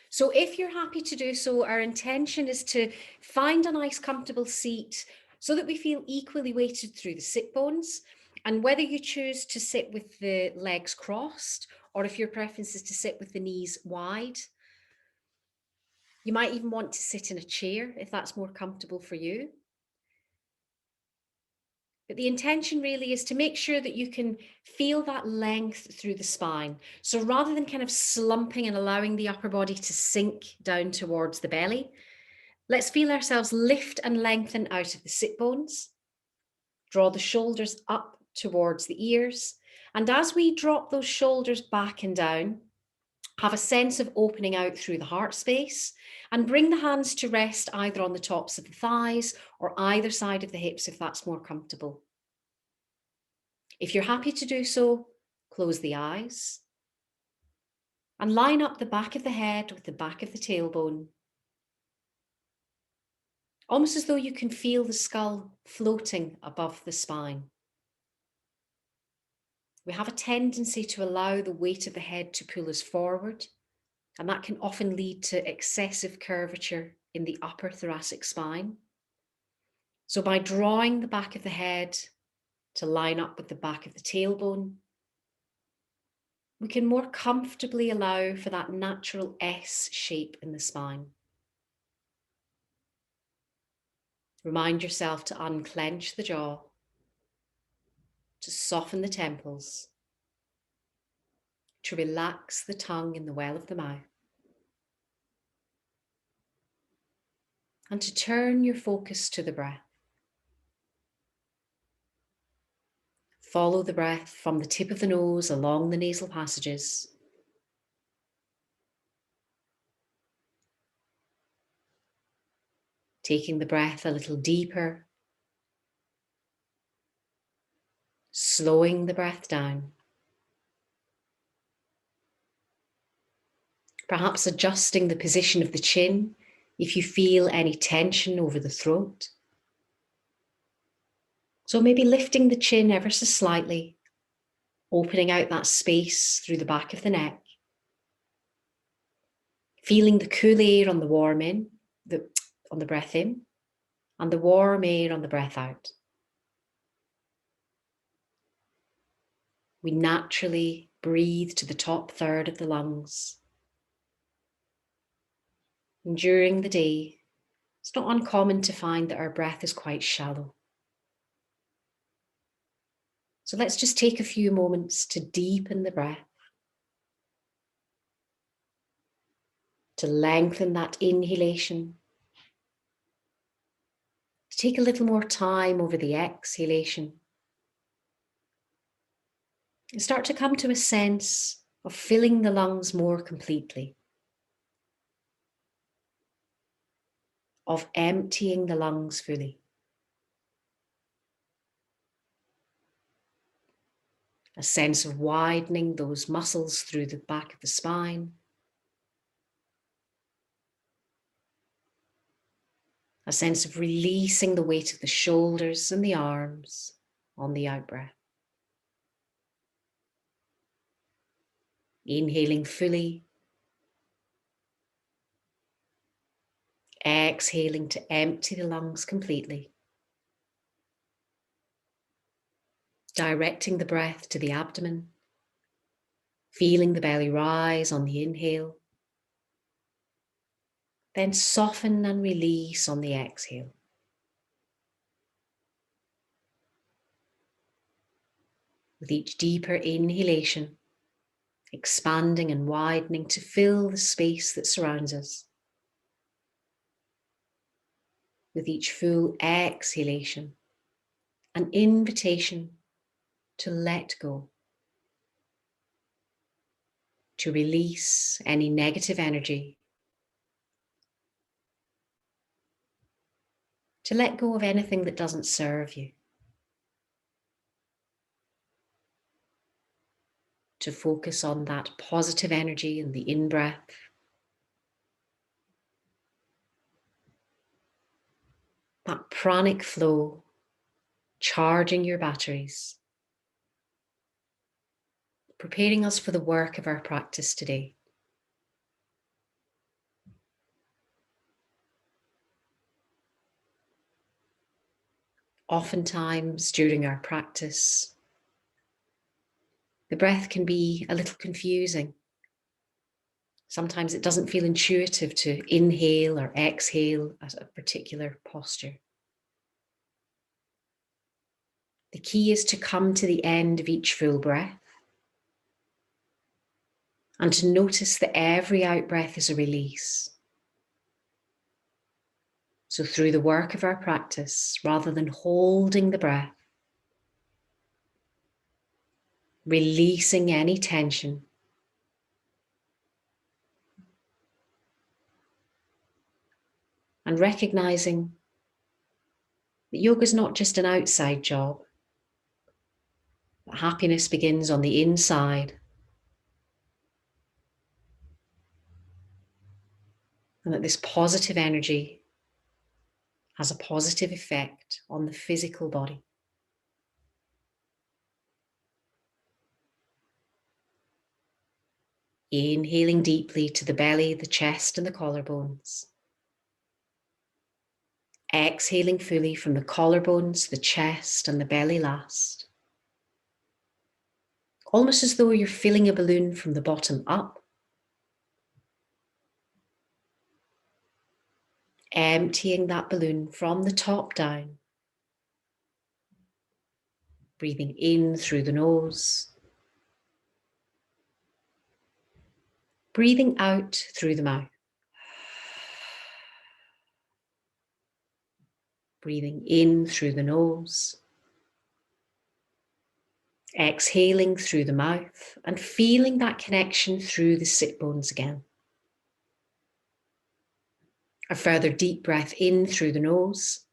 So if you're happy to do so, our intention is to find a nice comfortable seat so that we feel equally weighted through the sit bones. And whether you choose to sit with the legs crossed, or if your preference is to sit with the knees wide, you might even want to sit in a chair if that's more comfortable for you. But the intention really is to make sure that you can feel that length through the spine. So rather than kind of slumping and allowing the upper body to sink down towards the belly, let's feel ourselves lift and lengthen out of the sit bones. Draw the shoulders up towards the ears. And as we drop those shoulders back and down, have a sense of opening out through the heart space and bring the hands to rest either on the tops of the thighs or either side of the hips if that's more comfortable. If you're happy to do so, close the eyes and line up the back of the head with the back of the tailbone, almost as though you can feel the skull floating above the spine. We have a tendency to allow the weight of the head to pull us forward, and that can often lead to excessive curvature in the upper thoracic spine. So by drawing the back of the head to line up with the back of the tailbone, we can more comfortably allow for that natural S shape in the spine. Remind yourself to unclench the jaw, to soften the temples, to relax the tongue in the well of the mouth, and to turn your focus to the breath. Follow the breath from the tip of the nose along the nasal passages. Taking the breath a little deeper, slowing the breath down. Perhaps adjusting the position of the chin if you feel any tension over the throat. So maybe lifting the chin ever so slightly, opening out that space through the back of the neck. Feeling the cool air on the warm in, on the breath in, and the warm air on the breath out. We naturally breathe to the top third of the lungs. And during the day, it's not uncommon to find that our breath is quite shallow. So let's just take a few moments to deepen the breath, to lengthen that inhalation, to take a little more time over the exhalation, and start to come to a sense of filling the lungs more completely, of emptying the lungs fully. A sense of widening those muscles through the back of the spine. A sense of releasing the weight of the shoulders and the arms on the out-breath. Inhaling fully. Exhaling to empty the lungs completely. Directing the breath to the abdomen. Feeling the belly rise on the inhale. Then soften and release on the exhale. With each deeper inhalation, expanding and widening to fill the space that surrounds us. With each full exhalation, an invitation to let go, to release any negative energy, to let go of anything that doesn't serve you, to focus on that positive energy in the in-breath, that pranic flow, charging your batteries, preparing us for the work of our practice today. Oftentimes during our practice, the breath can be a little confusing. Sometimes it doesn't feel intuitive to inhale or exhale at a particular posture. The key is to come to the end of each full breath and to notice that every out breath is a release. So through the work of our practice, rather than holding the breath, releasing any tension, and recognizing that yoga is not just an outside job, that happiness begins on the inside, and that this positive energy has a positive effect on the physical body. Inhaling deeply to the belly, the chest, and the collarbones. Exhaling fully from the collarbones, the chest, and the belly last. Almost as though you're filling a balloon from the bottom up. Emptying that balloon from the top down. Breathing in through the nose. Breathing out through the mouth. Breathing in through the nose. Exhaling through the mouth and feeling that connection through the sit bones again. A further deep breath in through the nose.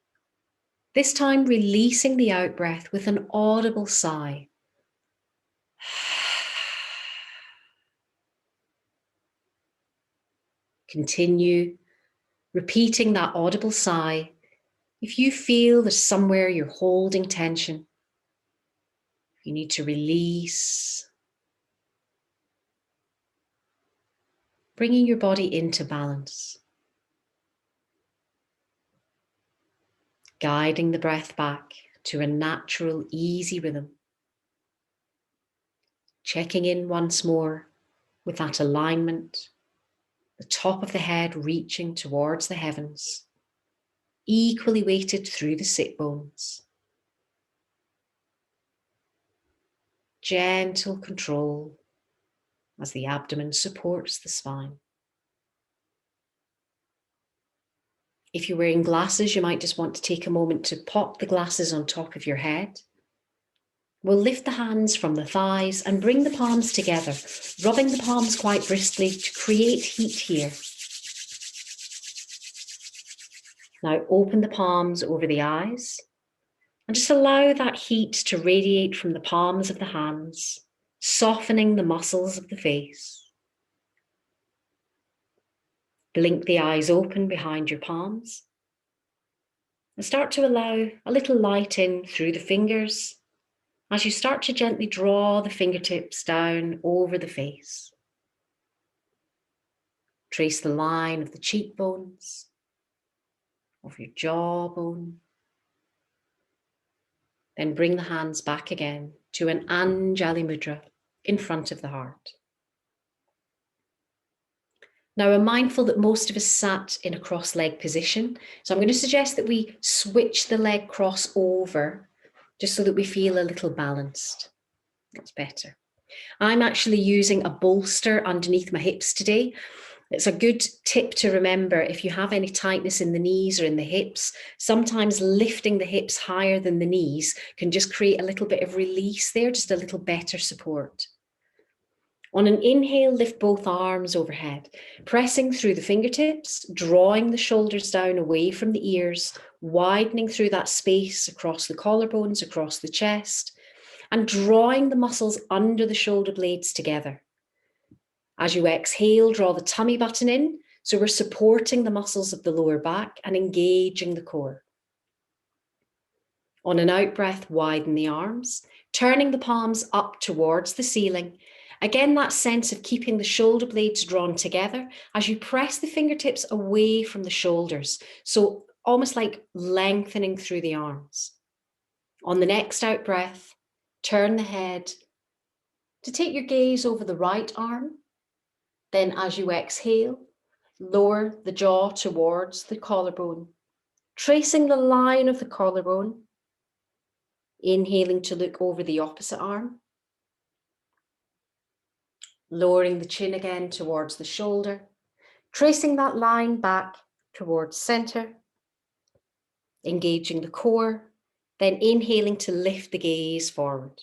This time releasing the out breath with an audible sigh. Continue repeating that audible sigh. If you feel there's somewhere you're holding tension, you need to release, bringing your body into balance, guiding the breath back to a natural, easy rhythm, checking in once more with that alignment, the top of the head reaching towards the heavens, equally weighted through the sit bones. Gentle control as the abdomen supports the spine. If you're wearing glasses, you might just want to take a moment to pop the glasses on top of your head. We'll lift the hands from the thighs and bring the palms together, rubbing the palms quite briskly to create heat here. Now open the palms over the eyes and just allow that heat to radiate from the palms of the hands, softening the muscles of the face. Blink the eyes open behind your palms and start to allow a little light in through the fingers as you start to gently draw the fingertips down over the face. Trace the line of the cheekbones, of your jawbone. Then bring the hands back again to an Anjali Mudra in front of the heart. Now, I'm mindful that most of us sat in a cross-leg position, so I'm going to suggest that we switch the leg cross over just so that we feel a little balanced. That's better. I'm actually using a bolster underneath my hips today. It's a good tip to remember if you have any tightness in the knees or in the hips. Sometimes lifting the hips higher than the knees can just create a little bit of release there, just a little better support. On an inhale, lift both arms overhead, pressing through the fingertips, drawing the shoulders down away from the ears, widening through that space across the collarbones, across the chest, and drawing the muscles under the shoulder blades together. As you exhale, draw the tummy button in, so we're supporting the muscles of the lower back and engaging the core. On an out breath, widen the arms, turning the palms up towards the ceiling. Again, that sense of keeping the shoulder blades drawn together as you press the fingertips away from the shoulders. So almost like lengthening through the arms. On the next out breath, turn the head to take your gaze over the right arm. Then as you exhale, lower the jaw towards the collarbone, tracing the line of the collarbone. Inhaling to look over the opposite arm. Lowering the chin again towards the shoulder, tracing that line back towards center. Engaging the core, then inhaling to lift the gaze forward.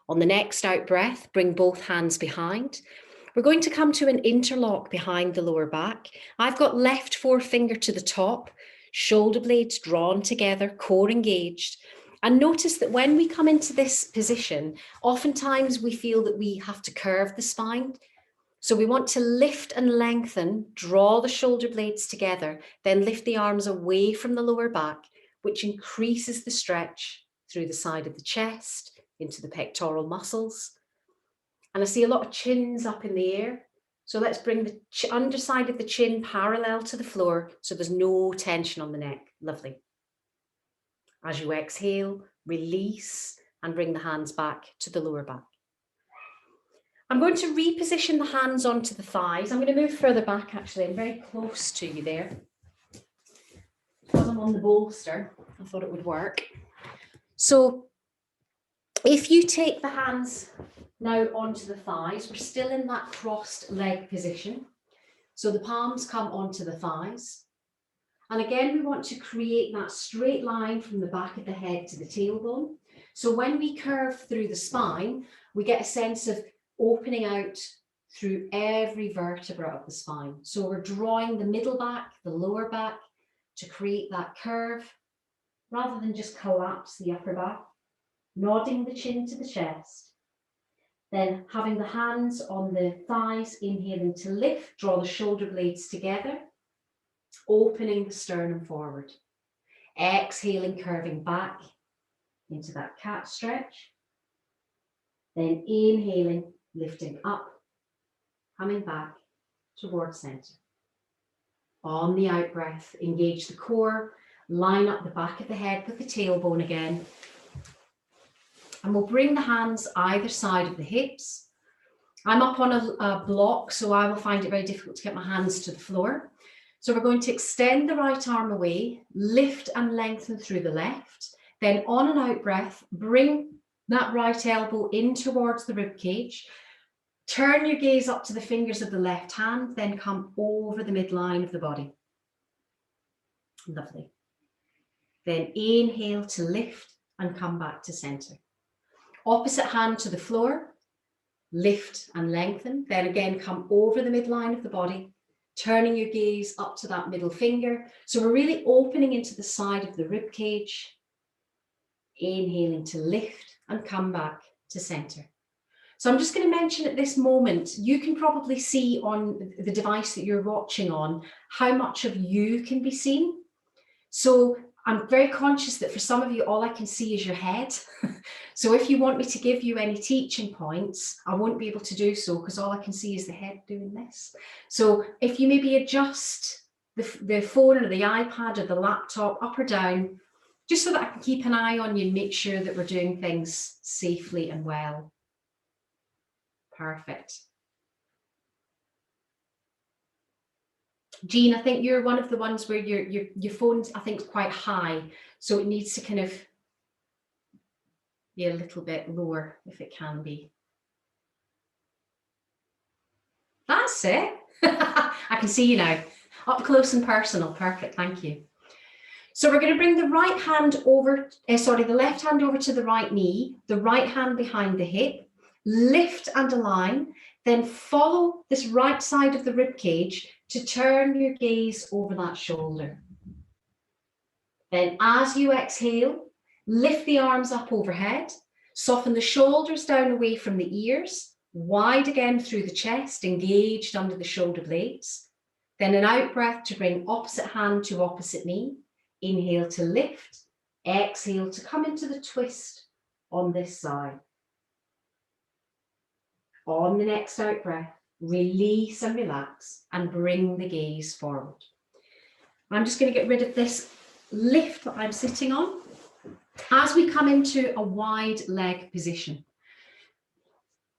On the next out breath, bring both hands behind. We're going to come to an interlock behind the lower back. I've got left forefinger to the top, shoulder blades drawn together, core engaged. And notice that when we come into this position, oftentimes we feel that we have to curve the spine. So we want to lift and lengthen, draw the shoulder blades together, then lift the arms away from the lower back, which increases the stretch through the side of the chest, into the pectoral muscles. And I see a lot of chins up in the air. So let's bring the underside of the chin parallel to the floor so there's no tension on the neck. Lovely. As you exhale, release and bring the hands back to the lower back. I'm going to reposition the hands onto the thighs. I'm going to move further back actually. I'm very close to you there. Because I'm on the bolster, I thought it would work. So if you take the hands now onto the thighs, we're still in that crossed leg position. So the palms come onto the thighs. And again, we want to create that straight line from the back of the head to the tailbone. So when we curve through the spine, we get a sense of opening out through every vertebra of the spine. So we're drawing the middle back, the lower back to create that curve rather than just collapse the upper back, nodding the chin to the chest. Then having the hands on the thighs, inhaling to lift, draw the shoulder blades together, opening the sternum forward. Exhaling, curving back into that cat stretch. Then inhaling, lifting up, coming back towards center. On the out breath, engage the core, line up the back of the head with the tailbone again. And we'll bring the hands either side of the hips. I'm up on a block, so I will find it very difficult to get my hands to the floor. So we're going to extend the right arm away, lift and lengthen through the left. Then on an out breath, bring that right elbow in towards the rib cage. Turn your gaze up to the fingers of the left hand, then come over the midline of the body. Lovely. Then inhale to lift and come back to center. Opposite hand to the floor, lift and lengthen. Then again, come over the midline of the body, turning your gaze up to that middle finger. So we're really opening into the side of the rib cage. Inhaling to lift and come back to center. So I'm just going to mention at this moment, you can probably see on the device that you're watching on how much of you can be seen. So I'm very conscious that for some of you, all I can see is your head. So if you want me to give you any teaching points, I won't be able to do so because all I can see is the head doing this. So if you maybe adjust the phone or the iPad or the laptop up or down, just so that I can keep an eye on you and make sure that we're doing things safely and well. Perfect. Jean, I think you're one of the ones where your phone, I think, is quite high, so it needs to kind of be a little bit lower if it can be. That's it. I can see you now. Up close and personal. Perfect. Thank you. So we're going to bring the right hand over, the left hand over to the right knee, the right hand behind the hip, lift and align, then follow this right side of the rib cage to turn your gaze over that shoulder. Then as you exhale, lift the arms up overhead, soften the shoulders down away from the ears, wide again through the chest, engaged under the shoulder blades. Then an out breath to bring opposite hand to opposite knee. Inhale to lift, exhale to come into the twist on this side. On the next out breath, release and relax and bring the gaze forward. I'm just going to get rid of this lift that I'm sitting on. As we come into a wide leg position.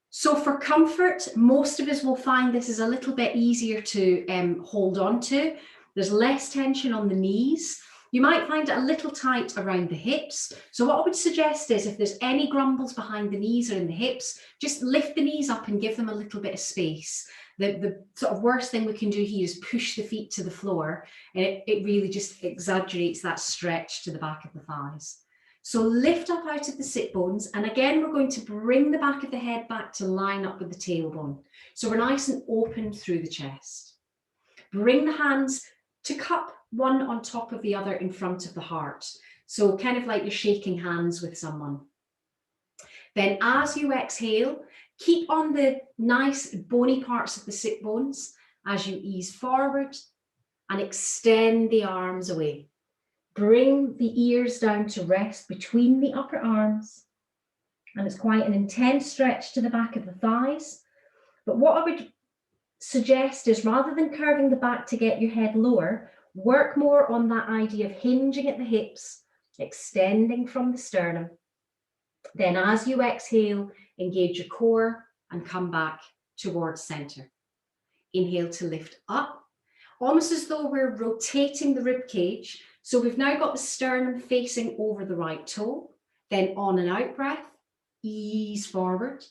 So for comfort, most of us will find this is a little bit easier to hold on to. There's less tension on the knees. You might find it a little tight around the hips. So what I would suggest is if there's any grumbles behind the knees or in the hips, just lift the knees up and give them a little bit of space. The sort of worst thing we can do here is push the feet to the floor, and it really just exaggerates that stretch to the back of the thighs. So lift up out of the sit bones, and again we're going to bring the back of the head back to line up with the tailbone. So we're nice and open through the chest. Bring the hands to cup one on top of the other in front of the heart. So kind of like you're shaking hands with someone. Then as you exhale, keep on the nice bony parts of the sit bones as you ease forward and extend the arms away. Bring the ears down to rest between the upper arms. And it's quite an intense stretch to the back of the thighs. But what I would suggest is rather than curving the back to get your head lower, work more on that idea of hinging at the hips, extending from the sternum. Then as you exhale, engage your core and come back towards center. Inhale to lift up, almost as though we're rotating the rib cage. So we've now got the sternum facing over the right toe. Then on an out breath, ease forward.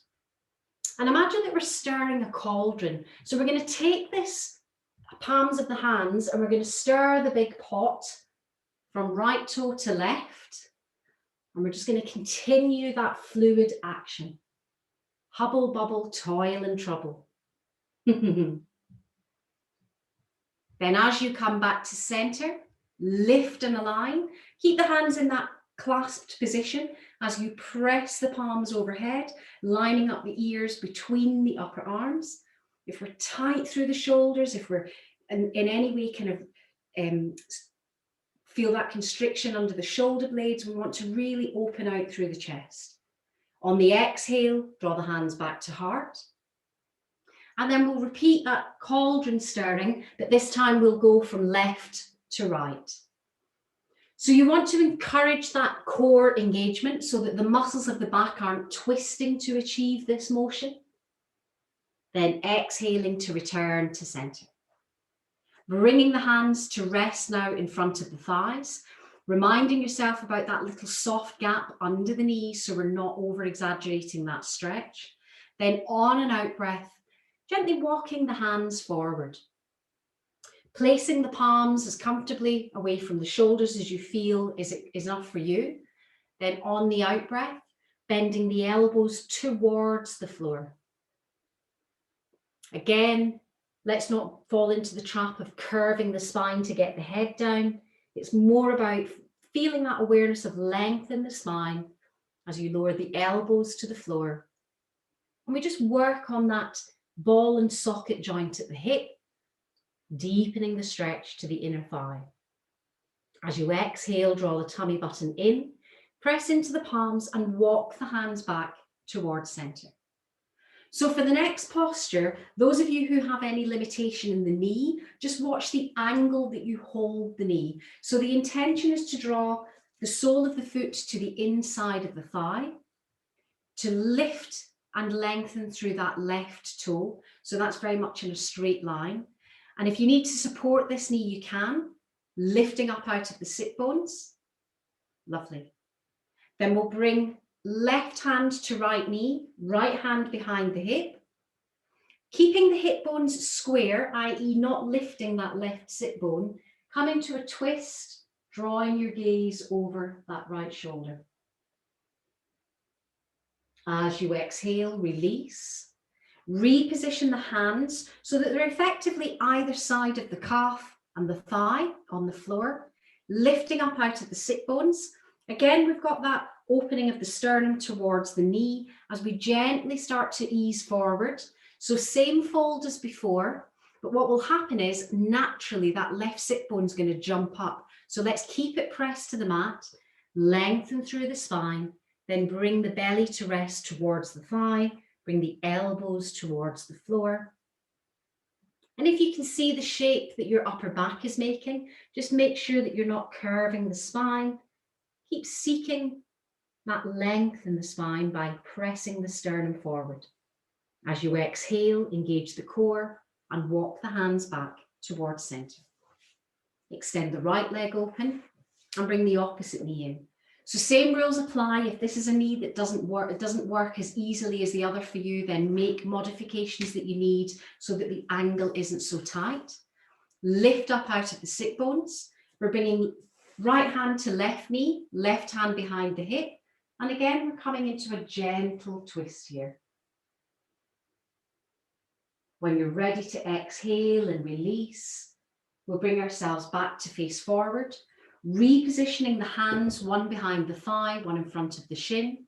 And imagine that we're stirring a cauldron. So we're going to take this palms of the hands and we're going to stir the big pot from right toe to left. And we're just going to continue that fluid action. Hubble, bubble, toil and trouble. Then as you come back to center, lift and align. Keep the hands in that clasped position as you press the palms overhead, lining up the ears between the upper arms. If we're tight through the shoulders, if we're in any way kind of feel that constriction under the shoulder blades, we want to really open out through the chest. On the exhale, draw the hands back to heart. And then we'll repeat that cauldron stirring, but this time we'll go from left to right. So you want to encourage that core engagement so that the muscles of the back aren't twisting to achieve this motion. Then exhaling to return to center. Bringing the hands to rest now in front of the thighs, reminding yourself about that little soft gap under the knees so we're not over exaggerating that stretch. Then on an out breath, gently walking the hands forward. Placing the palms as comfortably away from the shoulders as you feel is enough for you. Then on the out breath, bending the elbows towards the floor. Again, let's not fall into the trap of curving the spine to get the head down. It's more about feeling that awareness of length in the spine as you lower the elbows to the floor. And we just work on that ball and socket joint at the hip, deepening the stretch to the inner thigh. As you exhale, draw the tummy button in, press into the palms and walk the hands back towards center. So for the next posture, those of you who have any limitation in the knee, just watch the angle that you hold the knee. So the intention is to draw the sole of the foot to the inside of the thigh, to lift and lengthen through that left toe. So that's very much in a straight line. And if you need to support this knee, you can, lifting up out of the sit bones. Lovely. Then we'll bring left hand to right knee, right hand behind the hip. Keeping the hip bones square, i.e. not lifting that left sit bone, come into a twist, drawing your gaze over that right shoulder. As you exhale, release. Reposition the hands so that they're effectively either side of the calf and the thigh on the floor, lifting up out of the sit bones. Again, we've got that opening of the sternum towards the knee as we gently start to ease forward. So same fold as before, but what will happen is naturally that left sit bone is going to jump up. So let's keep it pressed to the mat, lengthen through the spine, then bring the belly to rest towards the thigh. Bring the elbows towards the floor. And if you can see the shape that your upper back is making, just make sure that you're not curving the spine. Keep seeking that length in the spine by pressing the sternum forward. As you exhale, engage the core and walk the hands back towards center. Extend the right leg open and bring the opposite knee in. So same rules apply. If this is a knee that doesn't work as easily as the other for you, then make modifications that you need so that the angle isn't so tight. Lift up out of the sit bones. We're bringing right hand to left knee, left hand behind the hip. And again, we're coming into a gentle twist here. When you're ready to exhale and release, we'll bring ourselves back to face forward, repositioning the hands, one behind the thigh, one in front of the shin.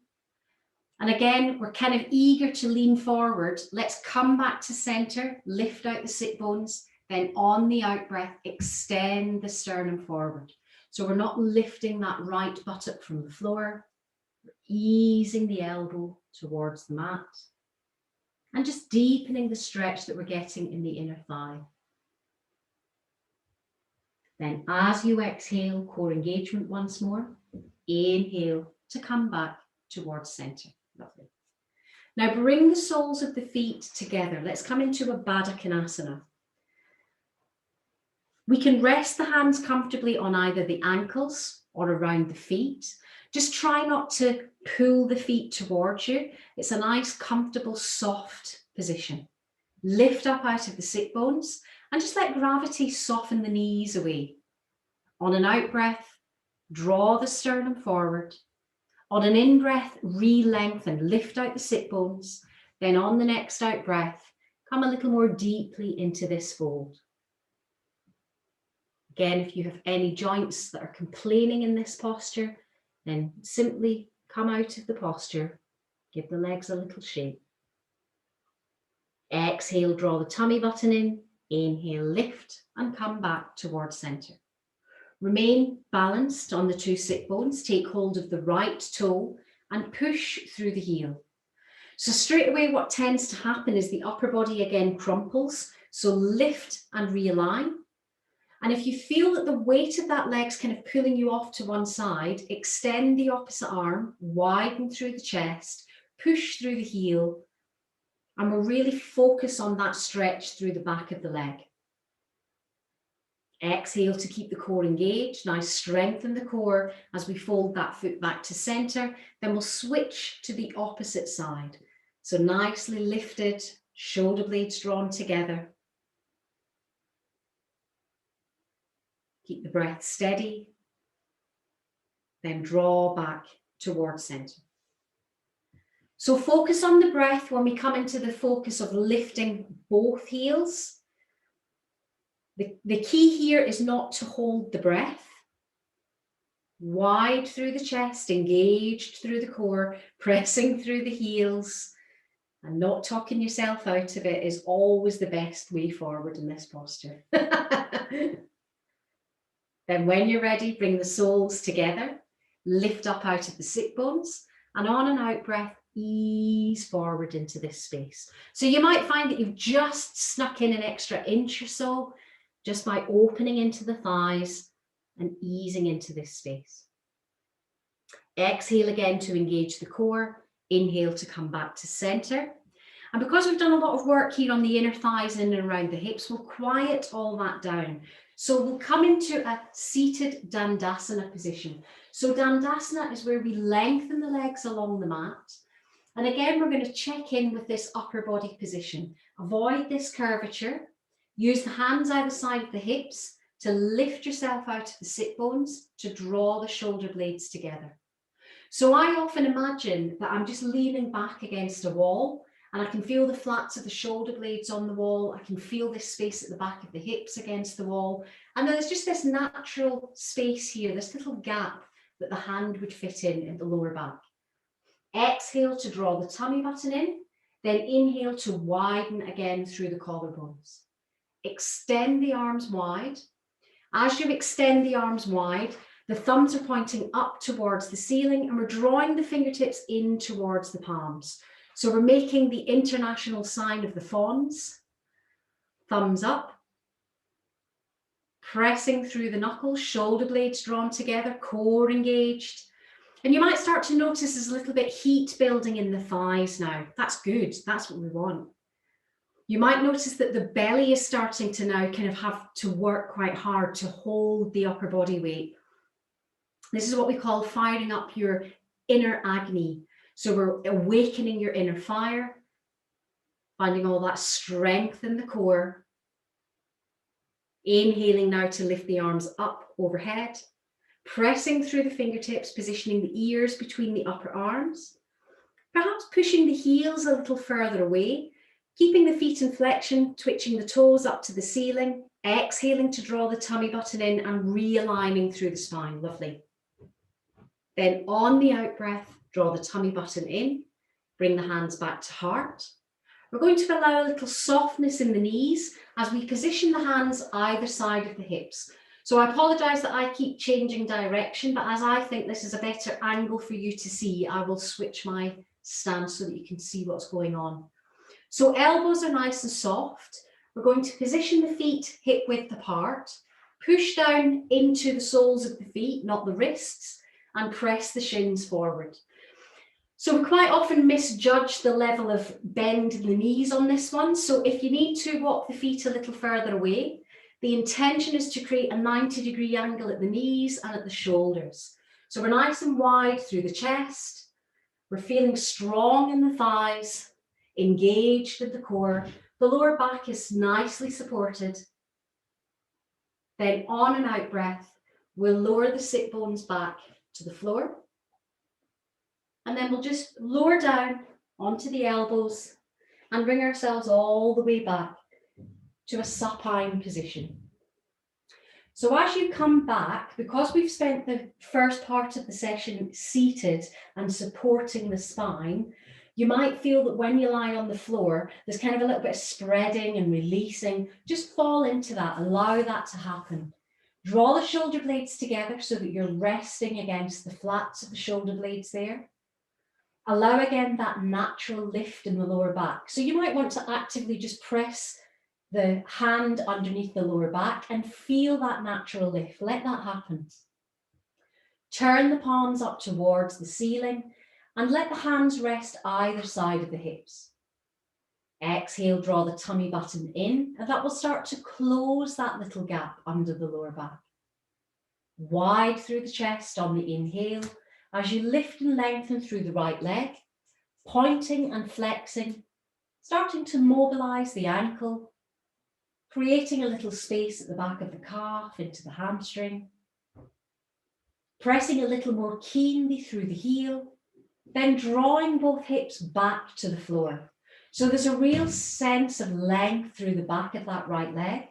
And again, we're kind of eager to lean forward. Let's come back to center, lift out the sit bones, then on the out breath, extend the sternum forward. So we're not lifting that right buttock from the floor, we're easing the elbow towards the mat, and just deepening the stretch that we're getting in the inner thigh. Then as you exhale, core engagement once more. Inhale to come back towards center. Lovely. Now bring the soles of the feet together. Let's come into a Baddha Konasana. We can rest the hands comfortably on either the ankles or around the feet. Just try not to pull the feet towards you. It's a nice, comfortable, soft position. Lift up out of the sit bones and just let gravity soften the knees away. On an out breath, draw the sternum forward. On an in breath, re-lengthen, lift out the sit bones. Then on the next out breath, come a little more deeply into this fold. Again, if you have any joints that are complaining in this posture, then simply come out of the posture, give the legs a little shake. Exhale, draw the tummy button in. Inhale, lift and come back towards center. Remain balanced on the two sit bones. Take hold of the right toe and push through the heel. So straight away what tends to happen is the upper body again crumples. So lift and realign. And if you feel that the weight of that leg's kind of pulling you off to one side, extend the opposite arm, widen through the chest, push through the heel, and we'll really focus on that stretch through the back of the leg. Exhale to keep the core engaged. Now strengthen the core as we fold that foot back to center. Then we'll switch to the opposite side. So nicely lifted, shoulder blades drawn together. Keep the breath steady. Then draw back towards center. So focus on the breath when we come into the focus of lifting both heels. The key here is not to hold the breath. Wide through the chest, engaged through the core, pressing through the heels, and not talking yourself out of it is always the best way forward in this posture. Then when you're ready, bring the soles together, lift up out of the sit bones, and on an out breath, ease forward into this space. So you might find that you've just snuck in an extra inch or so just by opening into the thighs and easing into this space. Exhale again to engage the core. Inhale to come back to center. And because we've done a lot of work here on the inner thighs in and around the hips, we'll quiet all that down. So we'll come into a seated Dandasana position. So Dandasana is where we lengthen the legs along the mat. And again, we're going to check in with this upper body position. Avoid this curvature. Use the hands either side of the hips to lift yourself out of the sit bones to draw the shoulder blades together. So I often imagine that I'm just leaning back against a wall and I can feel the flats of the shoulder blades on the wall. I can feel this space at the back of the hips against the wall. And there's just this natural space here, this little gap that the hand would fit in the lower back. Exhale to draw the tummy button in, then inhale to widen again through the collarbones. Extend the arms wide. As you extend the arms wide, the thumbs are pointing up towards the ceiling and we're drawing the fingertips in towards the palms. So we're making the international sign of the fawns. Thumbs up. Pressing through the knuckles, shoulder blades drawn together, core engaged. And you might start to notice there's a little bit heat building in the thighs now. That's good. That's what we want. You might notice that the belly is starting to now kind of have to work quite hard to hold the upper body weight. This is what we call firing up your inner Agni. So we're awakening your inner fire, finding all that strength in the core. Inhaling now to lift the arms up overhead, pressing through the fingertips, positioning the ears between the upper arms, perhaps pushing the heels a little further away, keeping the feet in flexion, twitching the toes up to the ceiling, exhaling to draw the tummy button in and realigning through the spine. Lovely. Then on the out breath, draw the tummy button in, bring the hands back to heart. We're going to allow a little softness in the knees as we position the hands either side of the hips. So I apologise that I keep changing direction, but as I think this is a better angle for you to see, I will switch my stance so that you can see what's going on. So elbows are nice and soft. We're going to position the feet hip width apart, push down into the soles of the feet, not the wrists, and press the shins forward. So we quite often misjudge the level of bend in the knees on this one. So if you need to walk the feet a little further away, the intention is to create a 90-degree angle at the knees and at the shoulders. So we're nice and wide through the chest. We're feeling strong in the thighs, engaged in the core. The lower back is nicely supported. Then on an out breath, we'll lower the sit bones back to the floor. And then we'll just lower down onto the elbows and bring ourselves all the way back to a supine position. So as you come back, because we've spent the first part of the session seated and supporting the spine, you might feel that when you lie on the floor, there's kind of a little bit of spreading and releasing. Just fall into that, allow that to happen. Draw the shoulder blades together so that you're resting against the flats of the shoulder blades there. Allow again that natural lift in the lower back. So you might want to actively just press the hand underneath the lower back and feel that natural lift. Let that happen. Turn the palms up towards the ceiling and let the hands rest either side of the hips. Exhale, draw the tummy button in, and that will start to close that little gap under the lower back. Wide through the chest on the inhale, as you lift and lengthen through the right leg, pointing and flexing, starting to mobilise the ankle, creating a little space at the back of the calf into the hamstring, pressing a little more keenly through the heel, then drawing both hips back to the floor. So there's a real sense of length through the back of that right leg.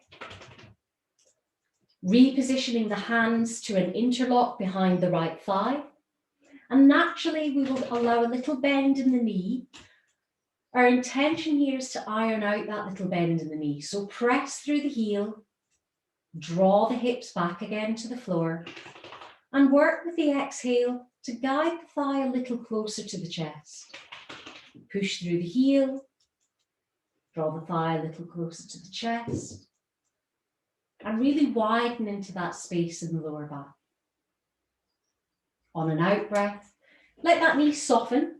Repositioning the hands to an interlock behind the right thigh. And naturally, we will allow a little bend in the knee. Our intention here is to iron out that little bend in the knee. So press through the heel, draw the hips back again to the floor, and work with the exhale to guide the thigh a little closer to the chest. Push through the heel, draw the thigh a little closer to the chest, and really widen into that space in the lower back. On an out breath, let that knee soften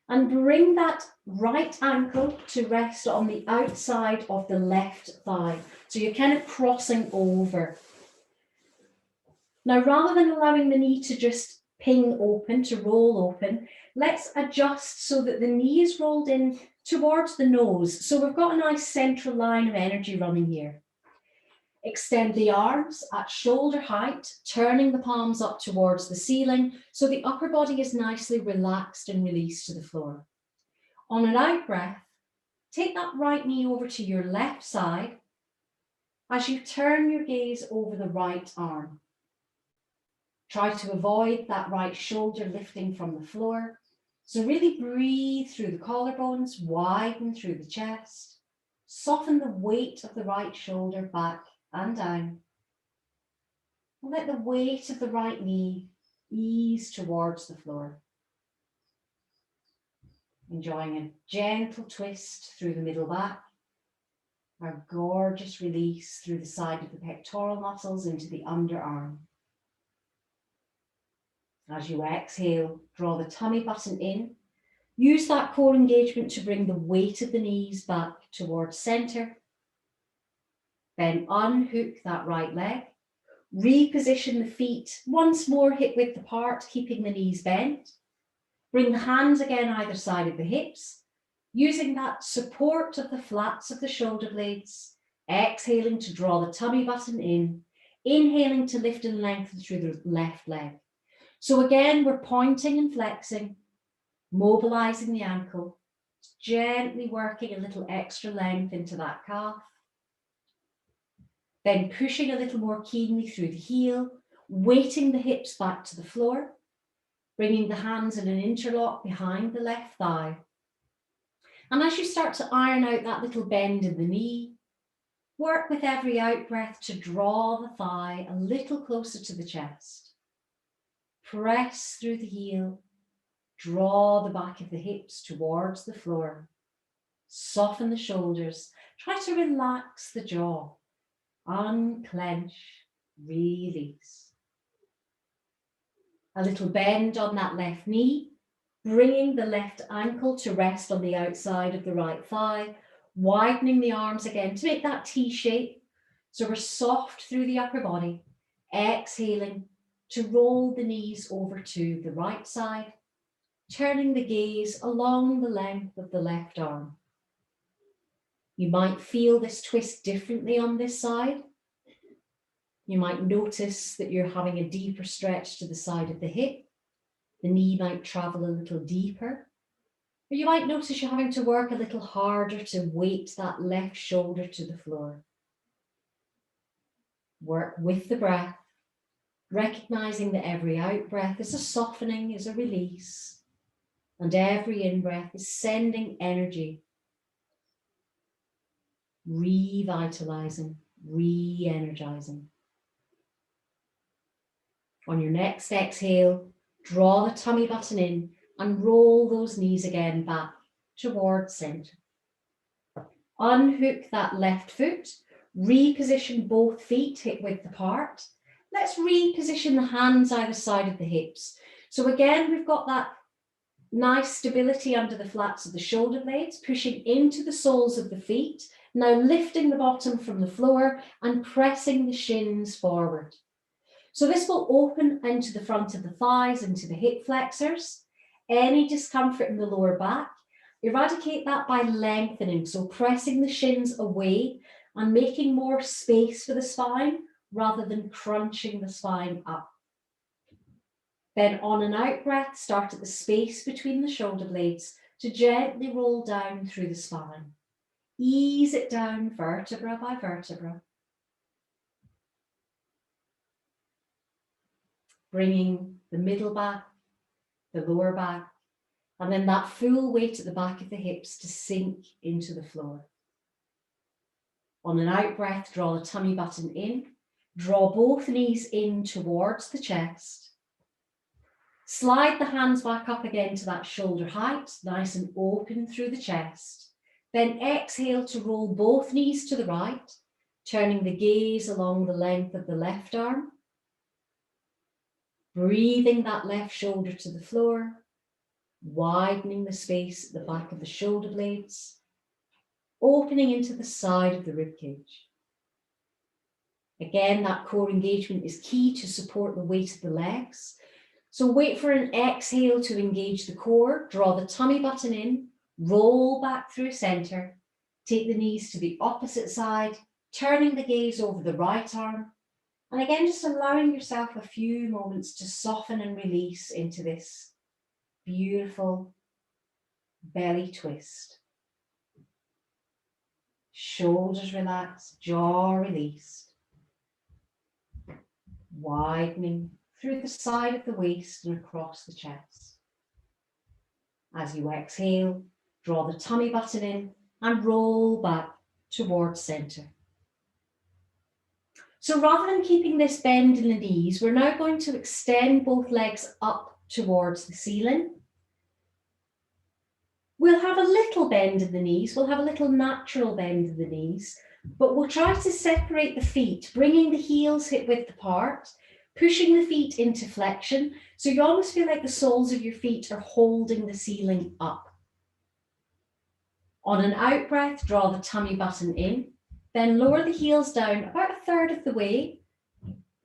and bring that right ankle to rest on the outside of the left thigh. So you're kind of crossing over. Now, rather than allowing the knee to just ping open, to roll open, let's adjust so that the knee is rolled in towards the nose. So we've got a nice central line of energy running here. Extend the arms at shoulder height, turning the palms up towards the ceiling so the upper body is nicely relaxed and released to the floor. On an out breath, take that right knee over to your left side as you turn your gaze over the right arm. Try to avoid that right shoulder lifting from the floor. So really breathe through the collarbones, widen through the chest, soften the weight of the right shoulder back and down. And let the weight of the right knee ease towards the floor. Enjoying a gentle twist through the middle back. A gorgeous release through the side of the pectoral muscles into the underarm. As you exhale, draw the tummy button in. Use that core engagement to bring the weight of the knees back towards center. Then unhook that right leg. Reposition the feet once more hip width apart, keeping the knees bent. Bring the hands again either side of the hips, using that support of the flats of the shoulder blades. Exhaling to draw the tummy button in. Inhaling to lift and lengthen through the left leg. So again, we're pointing and flexing, mobilizing the ankle, gently working a little extra length into that calf. Then pushing a little more keenly through the heel, weighting the hips back to the floor, bringing the hands in an interlock behind the left thigh. And as you start to iron out that little bend in the knee, work with every out breath to draw the thigh a little closer to the chest. Press through the heel, draw the back of the hips towards the floor. Soften the shoulders, try to relax the jaw. Unclench, release. A little bend on that left knee, bringing the left ankle to rest on the outside of the right thigh, widening the arms again to make that T shape. So we're soft through the upper body, exhaling to roll the knees over to the right side, turning the gaze along the length of the left arm. You might feel this twist differently on this side. You might notice that you're having a deeper stretch to the side of the hip. The knee might travel a little deeper. Or you might notice you're having to work a little harder to weight that left shoulder to the floor. Work with the breath, recognizing that every out breath is a softening, is a release, and every in-breath is sending energy, revitalizing, re-energizing. On your next exhale, draw the tummy button in and roll those knees again back towards center. Unhook that left foot, reposition both feet hip width apart. Let's reposition the hands either side of the hips. So again, we've got that nice stability under the flats of the shoulder blades, pushing into the soles of the feet, now lifting the bottom from the floor and pressing the shins forward. So this will open into the front of the thighs, into the hip flexors. Any discomfort in the lower back, eradicate that by lengthening, so pressing the shins away and making more space for the spine rather than crunching the spine up. Then on an out breath, start at the space between the shoulder blades to gently roll down through the spine. Ease it down vertebra by vertebra. Bringing the middle back, the lower back, and then that full weight at the back of the hips to sink into the floor. On an out breath, draw the tummy button in, draw both knees in towards the chest. Slide the hands back up again to that shoulder height, nice and open through the chest. Then exhale to roll both knees to the right, turning the gaze along the length of the left arm. Breathing that left shoulder to the floor, widening the space at the back of the shoulder blades, opening into the side of the ribcage. Again, that core engagement is key to support the weight of the legs. So wait for an exhale to engage the core, draw the tummy button in, roll back through center, take the knees to the opposite side, turning the gaze over the right arm. And again, just allowing yourself a few moments to soften and release into this beautiful belly twist. Shoulders relaxed, jaw released. Widening through the side of the waist and across the chest. As you exhale, draw the tummy button in and roll back towards center. So rather than keeping this bend in the knees, we're now going to extend both legs up towards the ceiling. We'll have a little bend in the knees, we'll have a little natural bend in the knees, but we'll try to separate the feet, bringing the heels hip width apart, pushing the feet into flexion. So you almost feel like the soles of your feet are holding the ceiling up. On an out breath, draw the tummy button in, then lower the heels down about a third of the way.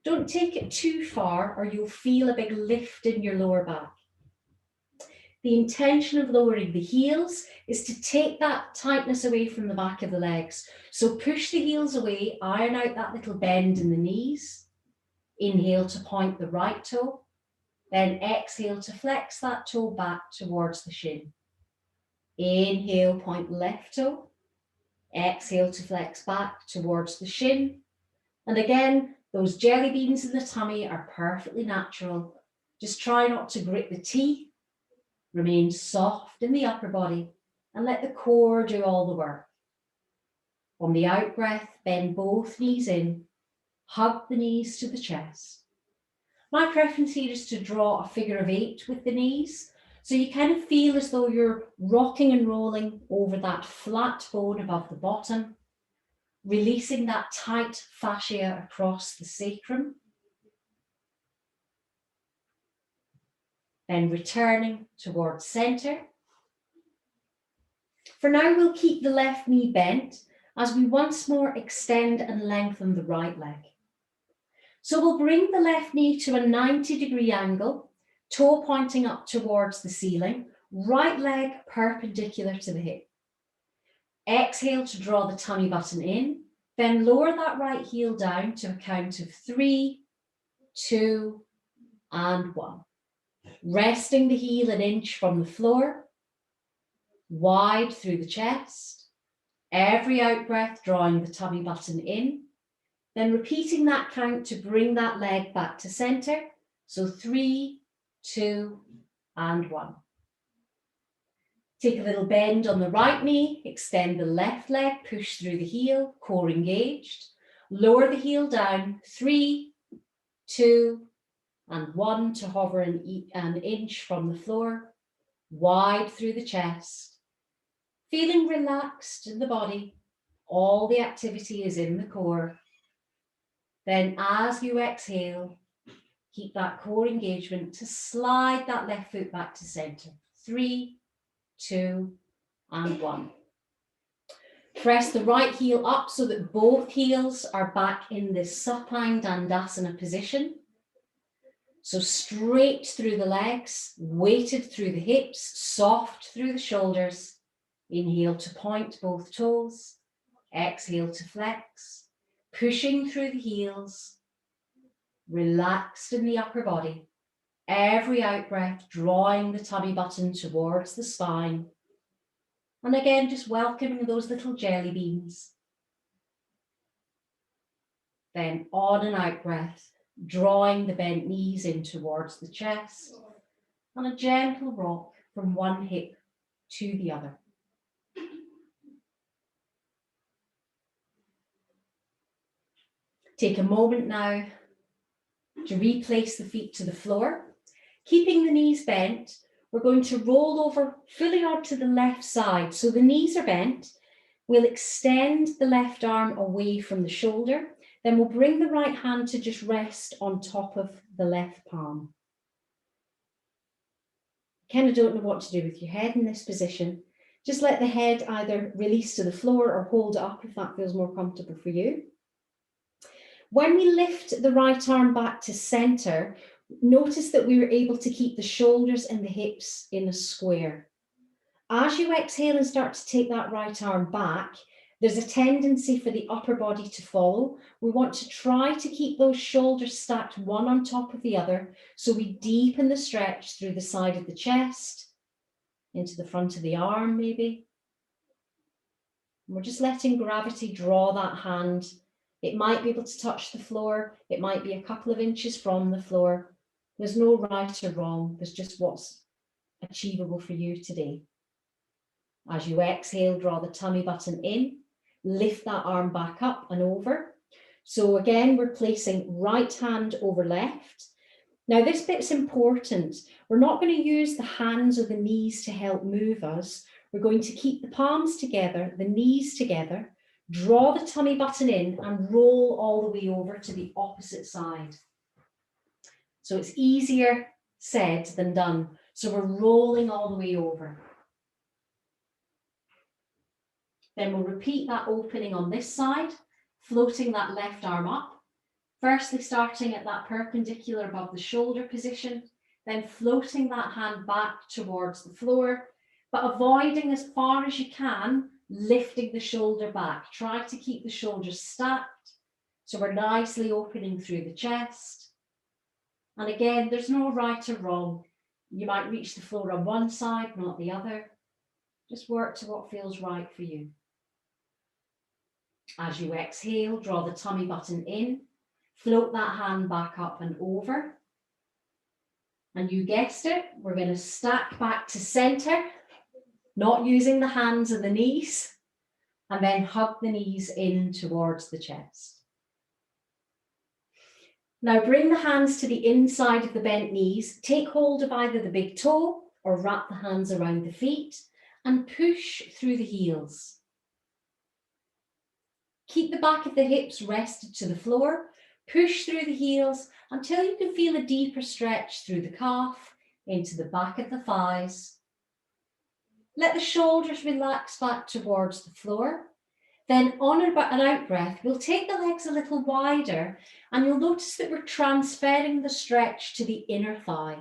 Don't take it too far or you'll feel a big lift in your lower back. The intention of lowering the heels is to take that tightness away from the back of the legs. So push the heels away, iron out that little bend in the knees. Inhale to point the right toe, then exhale to flex that toe back towards the shin. Inhale, point left toe. Exhale to flex back towards the shin. And again, those jelly beans in the tummy are perfectly natural. Just try not to grit the teeth. Remain soft in the upper body and let the core do all the work. On the out breath, bend both knees in. Hug the knees to the chest. My preference here is to draw a figure of 8 with the knees. So you kind of feel as though you're rocking and rolling over that flat bone above the bottom, releasing that tight fascia across the sacrum. Then returning towards center. For now, we'll keep the left knee bent as we once more extend and lengthen the right leg. So we'll bring the left knee to a 90-degree angle, toe pointing up towards the ceiling, right leg perpendicular to the hip. Exhale to draw the tummy button in, then lower that right heel down to a count of 3, 2, and 1. Resting the heel an inch from the floor, wide through the chest. Every out breath drawing the tummy button in, then repeating that count to bring that leg back to center. So 3, 2, and 1. Take a little bend on the right knee, extend the left leg, push through the heel, core engaged. Lower the heel down, 3, 2, and 1 to hover an inch from the floor, wide through the chest. Feeling relaxed in the body, all the activity is in the core. Then as you exhale, keep that core engagement to slide that left foot back to center. 3, 2, and 1. Press the right heel up so that both heels are back in this supine Dandasana position. So straight through the legs, weighted through the hips, soft through the shoulders. Inhale to point both toes. Exhale to flex. Pushing through the heels. Relaxed in the upper body. Every out breath drawing the tummy button towards the spine. And again, just welcoming those little jelly beans. Then on an out breath, drawing the bent knees in towards the chest. And a gentle rock from one hip to the other. Take a moment now to replace the feet to the floor. Keeping the knees bent, we're going to roll over fully onto the left side. So the knees are bent. We'll extend the left arm away from the shoulder. Then we'll bring the right hand to just rest on top of the left palm. Kind of don't know what to do with your head in this position. Just let the head either release to the floor or hold it up if that feels more comfortable for you. When we lift the right arm back to center, notice that we were able to keep the shoulders and the hips in a square. As you exhale and start to take that right arm back, there's a tendency for the upper body to follow. We want to try to keep those shoulders stacked one on top of the other, so we deepen the stretch through the side of the chest, into the front of the arm maybe. And we're just letting gravity draw that hand. It might be able to touch the floor. It might be a couple of inches from the floor. There's no right or wrong. There's just what's achievable for you today. As you exhale, draw the tummy button in. Lift that arm back up and over. So again, we're placing right hand over left. Now this bit's important. We're not going to use the hands or the knees to help move us. We're going to keep the palms together, the knees together, draw the tummy button in and roll all the way over to the opposite side. So it's easier said than done. So we're rolling all the way over. Then we'll repeat that opening on this side, floating that left arm up. Firstly, starting at that perpendicular above the shoulder position, then floating that hand back towards the floor, but avoiding as far as you can, lifting the shoulder back. Try to keep the shoulders stacked, so we're nicely opening through the chest. And again, there's no right or wrong. You might reach the floor on one side, not the other. Just work to what feels right for you. As you exhale, draw the tummy button in, float that hand back up and over. And you guessed it, we're going to stack back to center, not using the hands and the knees, and then hug the knees in towards the chest. Now bring the hands to the inside of the bent knees, take hold of either the big toe or wrap the hands around the feet and push through the heels. Keep the back of the hips rested to the floor, push through the heels until you can feel a deeper stretch through the calf, into the back of the thighs. Let the shoulders relax back towards the floor. Then on an out breath, we'll take the legs a little wider and you'll notice that we're transferring the stretch to the inner thigh.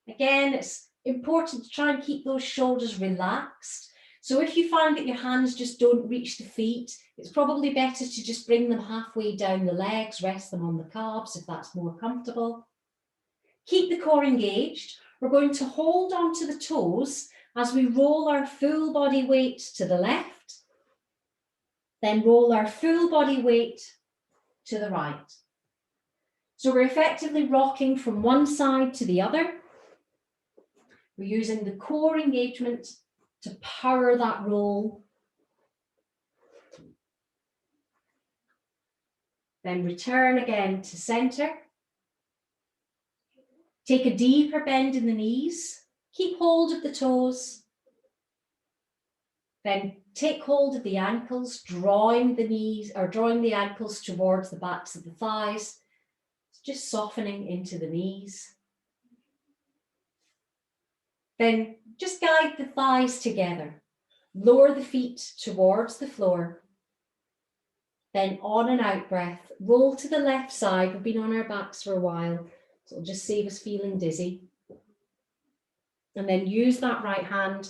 Again, it's important to try and keep those shoulders relaxed. So if you find that your hands just don't reach the feet, it's probably better to just bring them halfway down the legs, rest them on the calves if that's more comfortable. Keep the core engaged. We're going to hold on to the toes as we roll our full body weight to the left, then roll our full body weight to the right. So we're effectively rocking from one side to the other. We're using the core engagement to power that roll. Then return again to center. Take a deeper bend in the knees. Keep hold of the toes. Then take hold of the ankles, drawing the knees or drawing the ankles towards the backs of the thighs. Just softening into the knees. Then just guide the thighs together. Lower the feet towards the floor. Then on an out breath, roll to the left side. We've been on our backs for a while, so it'll just save us feeling dizzy. And then use that right hand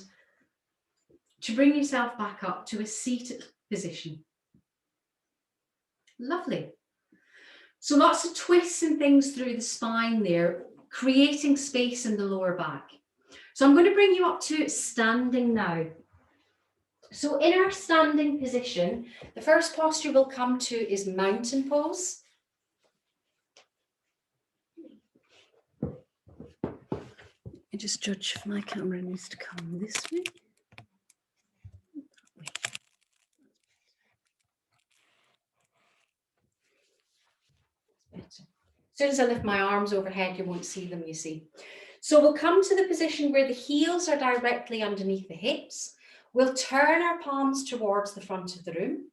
to bring yourself back up to a seated position. Lovely. So lots of twists and things through the spine there, creating space in the lower back. So I'm going to bring you up to standing now. So in our standing position, the first posture we'll come to is mountain pose. I just judge if my camera needs to come this way. Better. As soon as I lift my arms overhead, you won't see them, you see. So we'll come to the position where the heels are directly underneath the hips. We'll turn our palms towards the front of the room.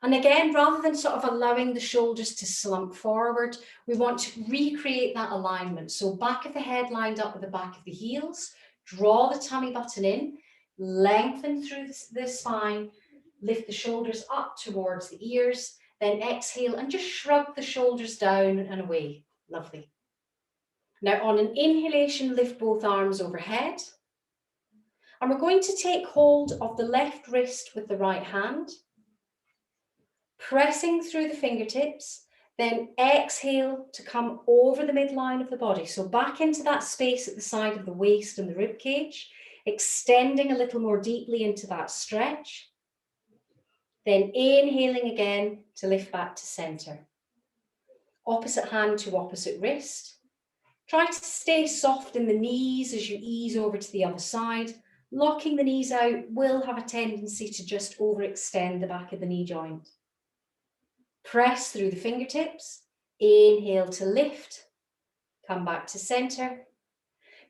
And again, rather than sort of allowing the shoulders to slump forward, we want to recreate that alignment. So back of the head lined up with the back of the heels, draw the tummy button in, lengthen through the spine, lift the shoulders up towards the ears, then exhale and just shrug the shoulders down and away. Lovely. Now on an inhalation, lift both arms overhead. And we're going to take hold of the left wrist with the right hand, pressing through the fingertips, then exhale to come over the midline of the body. So back into that space at the side of the waist and the rib cage, extending a little more deeply into that stretch. Then inhaling again to lift back to center. Opposite hand to opposite wrist. Try to stay soft in the knees as you ease over to the other side. Locking the knees out will have a tendency to just overextend the back of the knee joint. Press through the fingertips. Inhale to lift. Come back to center.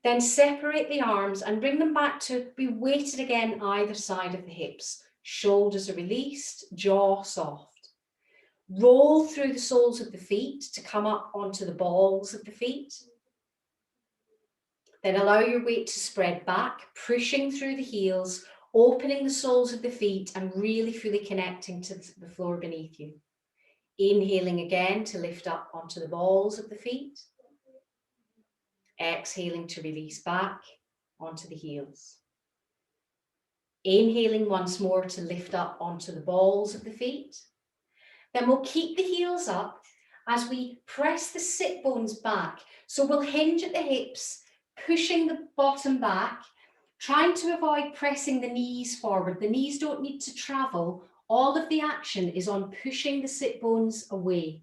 Then separate the arms and bring them back to be weighted again either side of the hips. Shoulders are released, jaw soft. Roll through the soles of the feet to come up onto the balls of the feet. Then allow your weight to spread back, pushing through the heels, opening the soles of the feet and really fully connecting to the floor beneath you. Inhaling again to lift up onto the balls of the feet. Exhaling to release back onto the heels. Inhaling once more to lift up onto the balls of the feet. Then we'll keep the heels up as we press the sit bones back. So we'll hinge at the hips, pushing the bottom back, trying to avoid pressing the knees forward. The knees don't need to travel. All of the action is on pushing the sit bones away.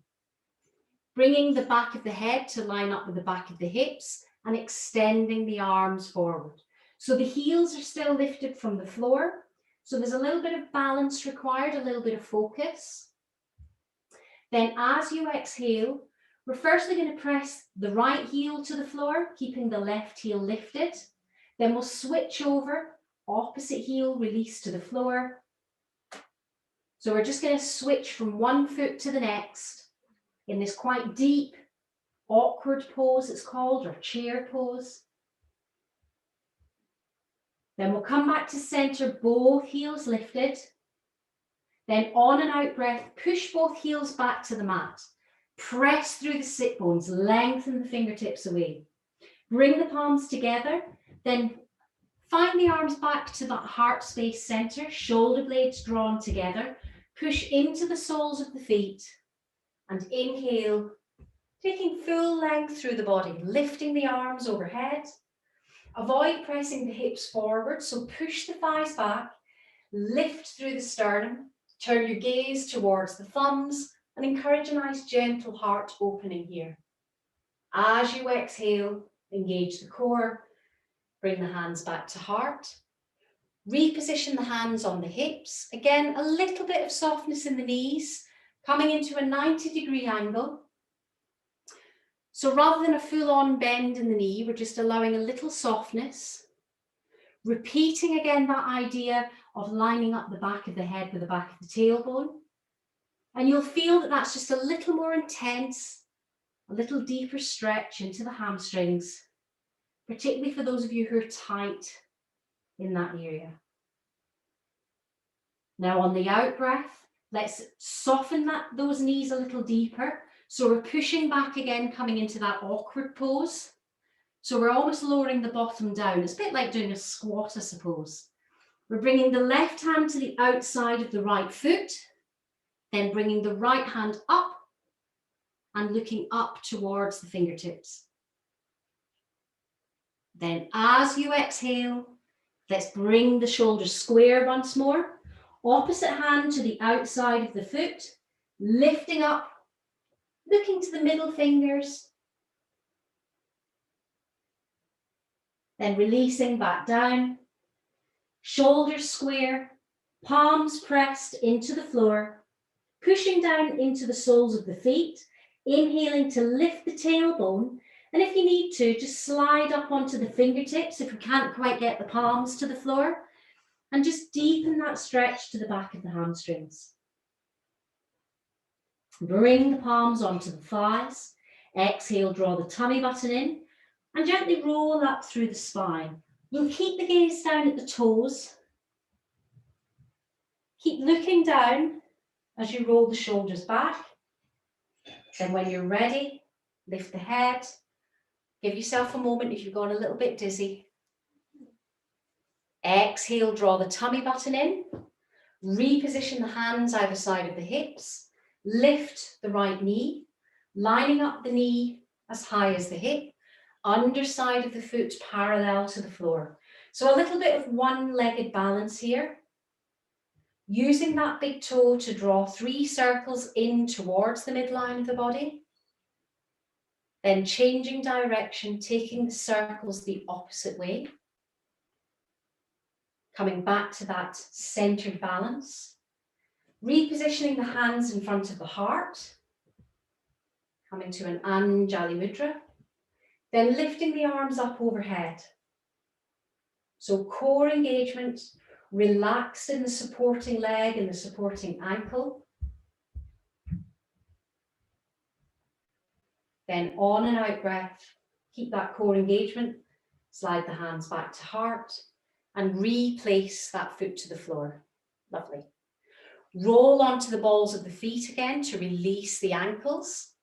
Bringing the back of the head to line up with the back of the hips and extending the arms forward. So the heels are still lifted from the floor. So there's a little bit of balance required, a little bit of focus. Then as you exhale, we're firstly going to press the right heel to the floor, keeping the left heel lifted. Then we'll switch over, opposite heel release to the floor. So we're just going to switch from one foot to the next in this quite deep, awkward pose it's called, or chair pose. Then we'll come back to center, both heels lifted. Then on an out breath, push both heels back to the mat. Press through the sit bones, lengthen the fingertips away. Bring the palms together, then find the arms back to that heart space center, shoulder blades drawn together. Push into the soles of the feet and inhale, taking full length through the body, lifting the arms overhead. Avoid pressing the hips forward, so push the thighs back, lift through the sternum, turn your gaze towards the thumbs and encourage a nice gentle heart opening here. As you exhale, engage the core, bring the hands back to heart. Reposition the hands on the hips. Again, a little bit of softness in the knees, coming into a 90-degree angle. So rather than a full-on bend in the knee, we're just allowing a little softness. Repeating again that idea of lining up the back of the head with the back of the tailbone. And you'll feel that that's just a little more intense, a little deeper stretch into the hamstrings, particularly for those of you who are tight in that area. Now on the out breath, let's soften those knees a little deeper. So we're pushing back again, coming into that awkward pose. So we're almost lowering the bottom down. It's a bit like doing a squat, I suppose. We're bringing the left hand to the outside of the right foot, then bringing the right hand up and looking up towards the fingertips. Then as you exhale, let's bring the shoulders square once more. Opposite hand to the outside of the foot, lifting up, looking to the middle fingers. Then releasing back down. Shoulders square, palms pressed into the floor, pushing down into the soles of the feet, inhaling to lift the tailbone. And if you need to, just slide up onto the fingertips if we can't quite get the palms to the floor. And just deepen that stretch to the back of the hamstrings. Bring the palms onto the thighs. Exhale, draw the tummy button in and gently roll up through the spine. We'll keep the gaze down at the toes. Keep looking down as you roll the shoulders back. Then when you're ready, lift the head. Give yourself a moment if you've gone a little bit dizzy. Exhale, draw the tummy button in. Reposition the hands either side of the hips. Lift the right knee, lining up the knee as high as the hip. Underside of the foot parallel to the floor. So a little bit of one-legged balance here. Using that big toe to draw 3 circles in towards the midline of the body. Then changing direction, taking the circles the opposite way. Coming back to that centered balance. Repositioning the hands in front of the heart. Coming to an Anjali Mudra. Then lifting the arms up overhead. So core engagement, relaxed in the supporting leg and the supporting ankle. Then on and out breath, keep that core engagement, slide the hands back to heart and replace that foot to the floor. Lovely. Roll onto the balls of the feet again to release the ankles.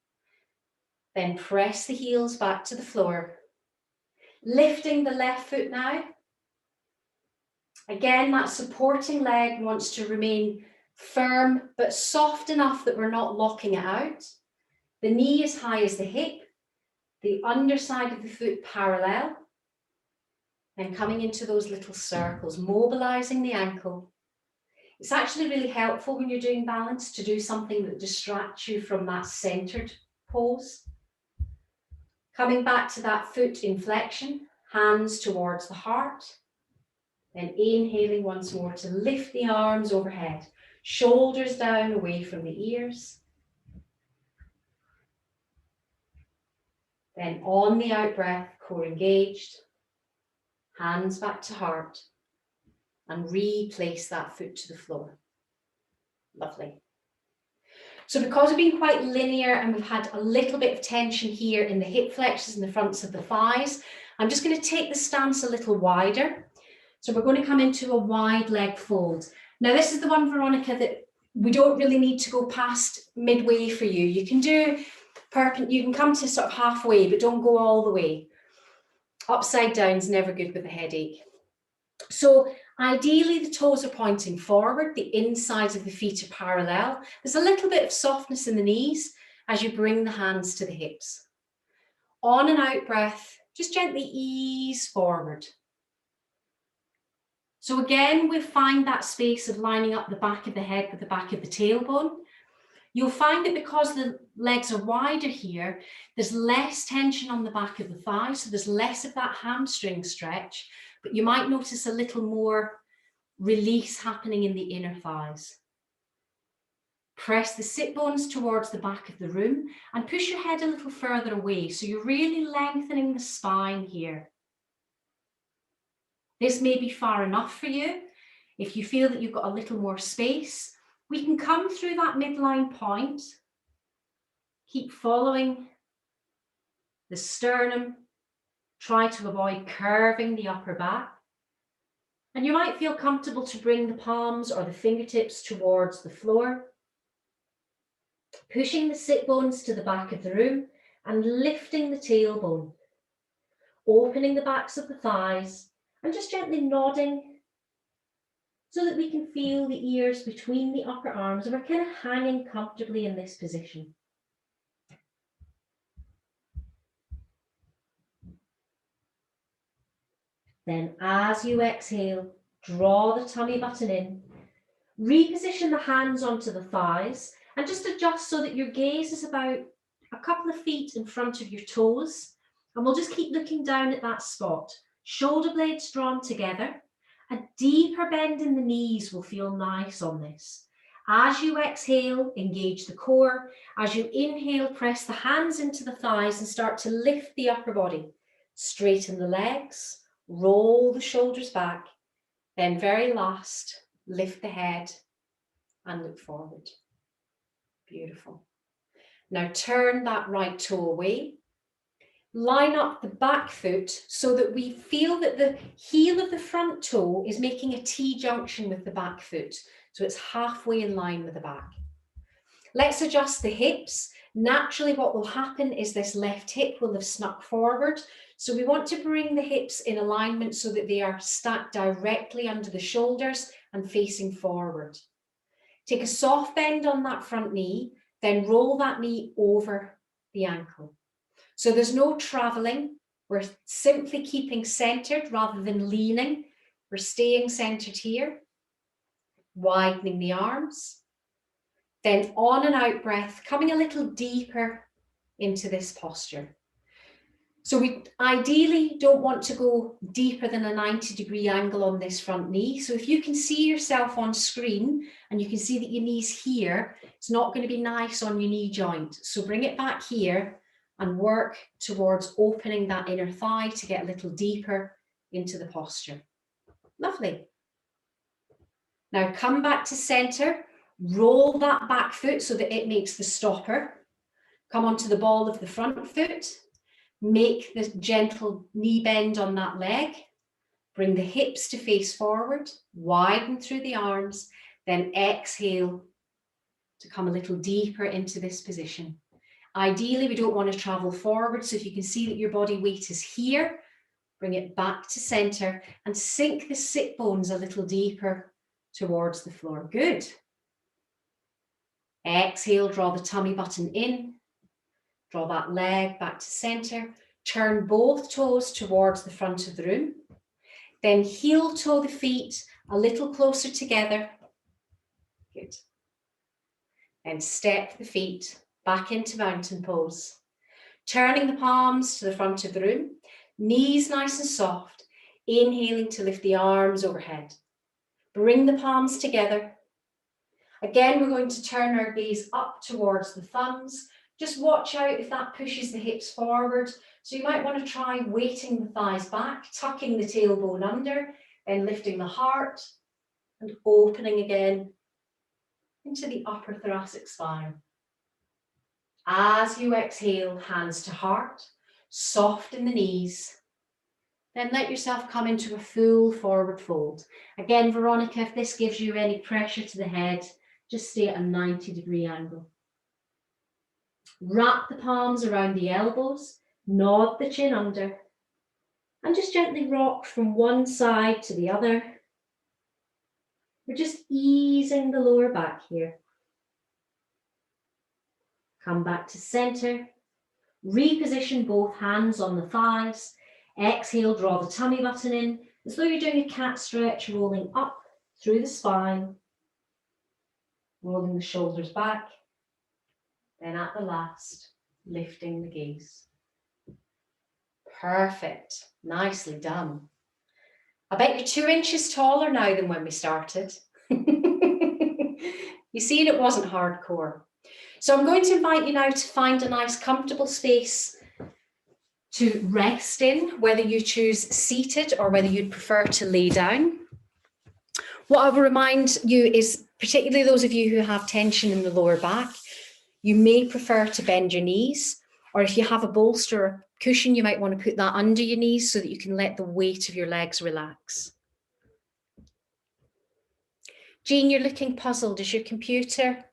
Then press the heels back to the floor. Lifting the left foot now. Again, that supporting leg wants to remain firm but soft enough that we're not locking it out. The knee as high as the hip, the underside of the foot parallel, and coming into those little circles, mobilising the ankle. It's actually really helpful when you're doing balance to do something that distracts you from that centred pose. Coming back to that foot inflection, hands towards the heart. Then inhaling once more to lift the arms overhead, shoulders down away from the ears. Then on the out breath, core engaged, hands back to heart, and replace that foot to the floor. Lovely. So because we've been quite linear and we've had a little bit of tension here in the hip flexors and the fronts of the thighs, I'm just going to take the stance a little wider. So we're going to come into a wide leg fold. Now this is the one, Veronica, that we don't really need to go past midway for you. You can do you can come to sort of halfway, but don't go all the way. Upside down is never good with a headache. So ideally the toes are pointing forward, the insides of the feet are parallel. There's a little bit of softness in the knees as you bring the hands to the hips. On and out breath, just gently ease forward. So again, we find that space of lining up the back of the head with the back of the tailbone. You'll find that because the legs are wider here, there's less tension on the back of the thigh, so there's less of that hamstring stretch, but you might notice a little more release happening in the inner thighs. Press the sit bones towards the back of the room and push your head a little further away, so you're really lengthening the spine here. This may be far enough for you. If you feel that you've got a little more space, we can come through that midline point. Keep following the sternum. Try to avoid curving the upper back. And you might feel comfortable to bring the palms or the fingertips towards the floor. Pushing the sit bones to the back of the room and lifting the tailbone. Opening the backs of the thighs and just gently nodding so that we can feel the ears between the upper arms and we're kind of hanging comfortably in this position. Then as you exhale, draw the tummy button in, reposition the hands onto the thighs and just adjust so that your gaze is about a couple of feet in front of your toes. And we'll just keep looking down at that spot. Shoulder blades drawn together. A deeper bend in the knees will feel nice on this. As you exhale, engage the core. As you inhale, press the hands into the thighs and start to lift the upper body. Straighten the legs, roll the shoulders back. Then very last, lift the head and look forward. Beautiful. Now turn that right toe away. Line up the back foot so that we feel that the heel of the front toe is making a T-junction with the back foot. So it's halfway in line with the back. Let's adjust the hips. Naturally, what will happen is this left hip will have snuck forward. So we want to bring the hips in alignment so that they are stacked directly under the shoulders and facing forward. Take a soft bend on that front knee, then roll that knee over the ankle. So there's no traveling. We're simply keeping centered rather than leaning. We're staying centered here, widening the arms. Then on and out breath, coming a little deeper into this posture. So we ideally don't want to go deeper than a 90-degree angle on this front knee. So if you can see yourself on screen and you can see that your knee's here, it's not going to be nice on your knee joint. So bring it back here and work towards opening that inner thigh to get a little deeper into the posture. Lovely. Now come back to center, roll that back foot so that it makes the stopper. Come onto the ball of the front foot. Make the gentle knee bend on that leg. Bring the hips to face forward. Widen through the arms. Then exhale to come a little deeper into this position. Ideally, we don't want to travel forward. So if you can see that your body weight is here, bring it back to center and sink the sit bones a little deeper towards the floor. Good. Exhale, draw the tummy button in. Draw that leg back to center. Turn both toes towards the front of the room. Then heel toe the feet a little closer together. Good. And step the feet back into mountain pose. Turning the palms to the front of the room. Knees nice and soft. Inhaling to lift the arms overhead. Bring the palms together. Again, we're going to turn our gaze up towards the thumbs. Just watch out if that pushes the hips forward. So you might want to try weighting the thighs back, tucking the tailbone under, then lifting the heart and opening again into the upper thoracic spine. As you exhale, hands to heart, soften the knees. Then let yourself come into a full forward fold. Again, Veronica, if this gives you any pressure to the head, just stay at a 90-degree angle. Wrap the palms around the elbows, nod the chin under, and just gently rock from one side to the other. We're just easing the lower back here. Come back to center. Reposition both hands on the thighs. Exhale, draw the tummy button in, as though you're doing a cat stretch, rolling up through the spine, rolling the shoulders back. Then at the last, lifting the gaze. Perfect. Nicely done. I bet you're 2 inches taller now than when we started. You see, it wasn't hardcore. So I'm going to invite you now to find a nice comfortable space to rest in, whether you choose seated or whether you'd prefer to lay down. What I will remind you is, particularly those of you who have tension in the lower back, you may prefer to bend your knees, or if you have a bolster or cushion, you might want to put that under your knees so that you can let the weight of your legs relax. Jean, you're looking puzzled. Is your computer?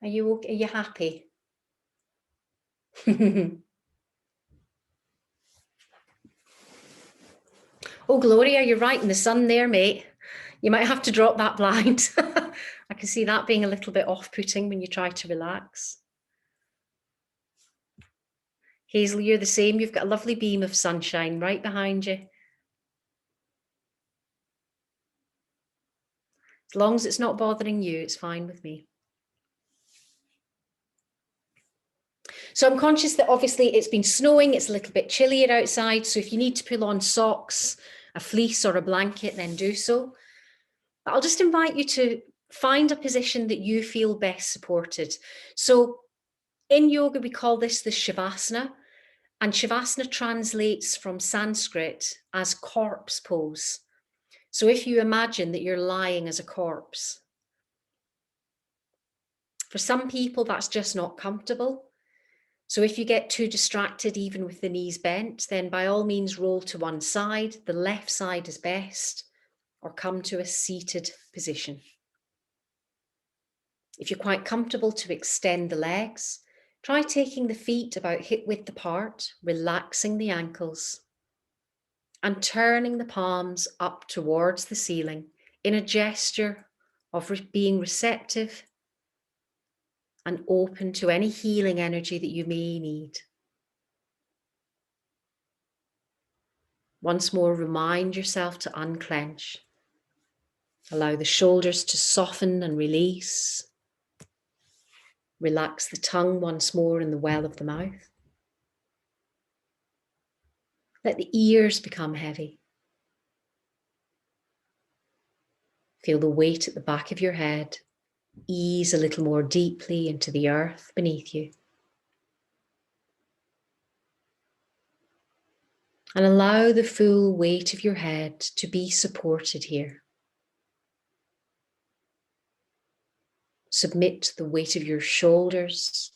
Are you okay? Are you happy? Oh, Gloria, you're right in the sun there, mate. You might have to drop that blind. I can see that being a little bit off-putting when you try to relax. Hazel, you're the same. You've got a lovely beam of sunshine right behind you. As long as it's not bothering you, it's fine with me. So I'm conscious that obviously it's been snowing, it's a little bit chillier outside. So if you need to pull on socks, a fleece or a blanket, then do so. But I'll just invite you to find a position that you feel best supported. So in yoga, we call this the Shavasana, and Shavasana translates from Sanskrit as corpse pose. So if you imagine that you're lying as a corpse, for some people, that's just not comfortable. So if you get too distracted, even with the knees bent, then by all means roll to one side. The left side is best, or come to a seated position. If you're quite comfortable to extend the legs, try taking the feet about hip width apart, relaxing the ankles, and turning the palms up towards the ceiling in a gesture of being receptive and open to any healing energy that you may need. Once more, remind yourself to unclench. Allow the shoulders to soften and release. Relax the tongue once more in the well of the mouth. Let the ears become heavy. Feel the weight at the back of your head. Ease a little more deeply into the earth beneath you. And allow the full weight of your head to be supported here. Submit the weight of your shoulders,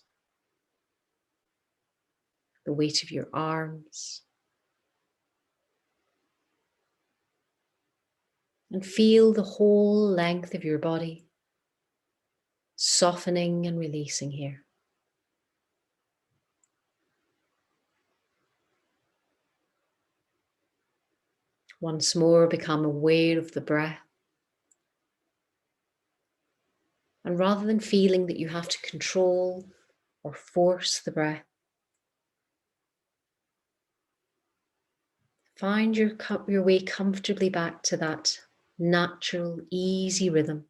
the weight of your arms, and feel the whole length of your body softening and releasing here. Once more, become aware of the breath. And rather than feeling that you have to control or force the breath, find your way comfortably back to that natural, easy rhythm.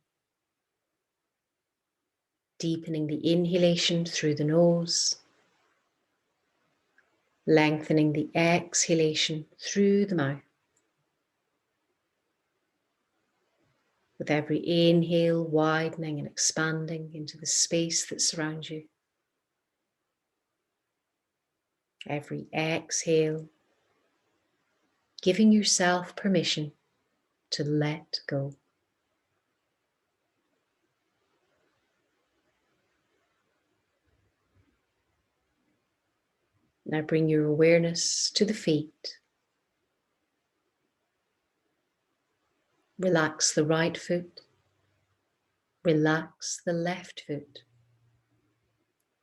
Deepening the inhalation through the nose, lengthening the exhalation through the mouth. With every inhale, widening and expanding into the space that surrounds you. Every exhale, giving yourself permission to let go. Now bring your awareness to the feet. Relax the right foot. Relax the left foot.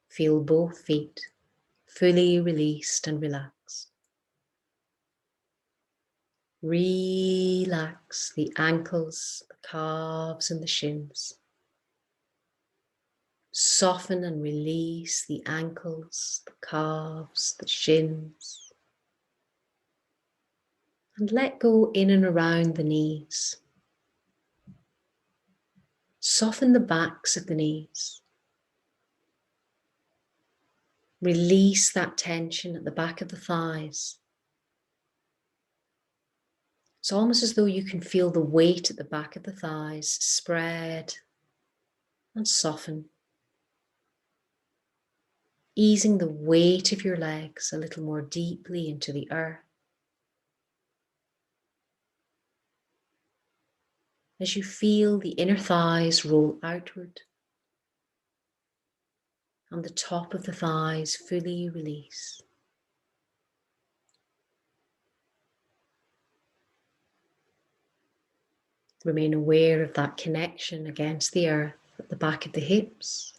Feel both feet fully released and relaxed. Relax the ankles, the calves and the shins. Soften and release the ankles, the calves, the shins. And let go in and around the knees. Soften the backs of the knees. Release that tension at the back of the thighs. It's almost as though you can feel the weight at the back of the thighs spread and soften. Easing the weight of your legs a little more deeply into the earth. As you feel the inner thighs roll outward and the top of the thighs fully release. Remain aware of that connection against the earth at the back of the hips.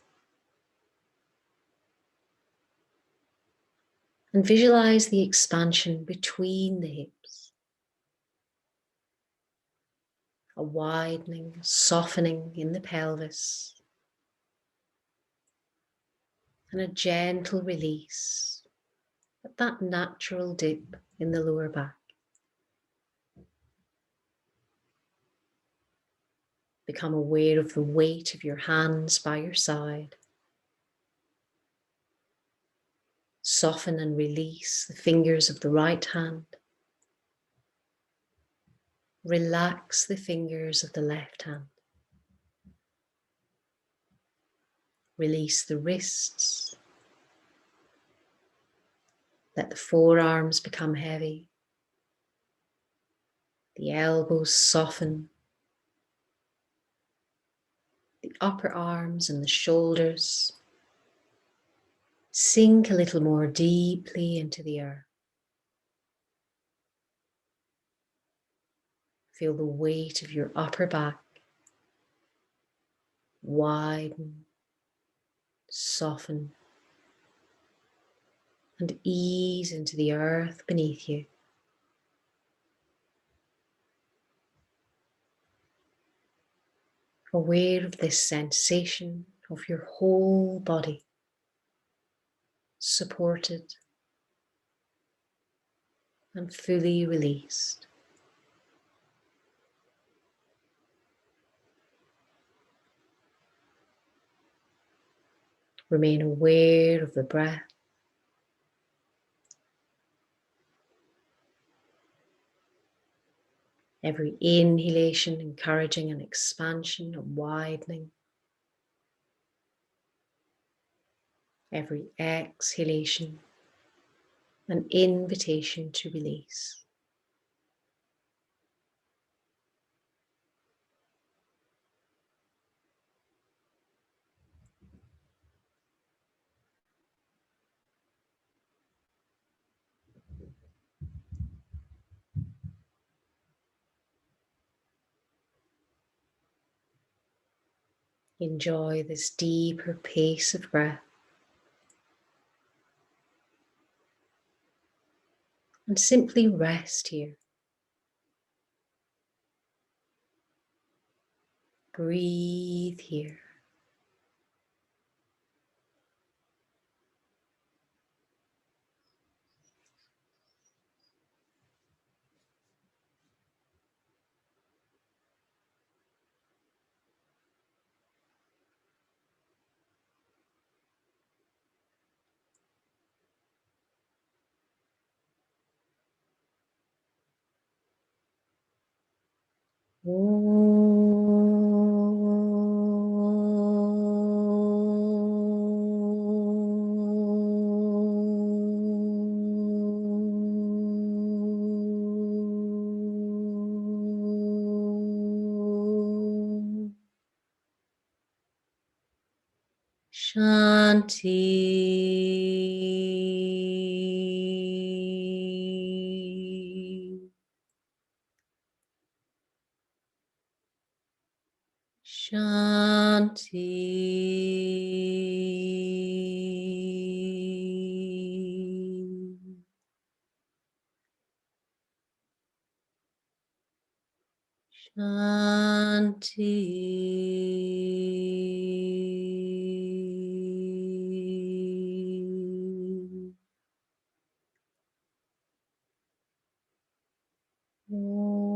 And visualize the expansion between the hips. A widening, softening in the pelvis. And a gentle release at that natural dip in the lower back. Become aware of the weight of your hands by your side. Soften and release the fingers of the right hand. Relax the fingers of the left hand. Release the wrists. Let the forearms become heavy. The elbows soften. The upper arms and the shoulders sink a little more deeply into the earth. Feel the weight of your upper back widen, soften, and ease into the earth beneath you. Aware of this sensation of your whole body, supported and fully released. Remain aware of the breath. Every inhalation encouraging an expansion and widening. Every exhalation an invitation to release. Enjoy this deeper pace of breath. And simply rest here. Breathe here. Shanti. Shanti. Shanti. Om.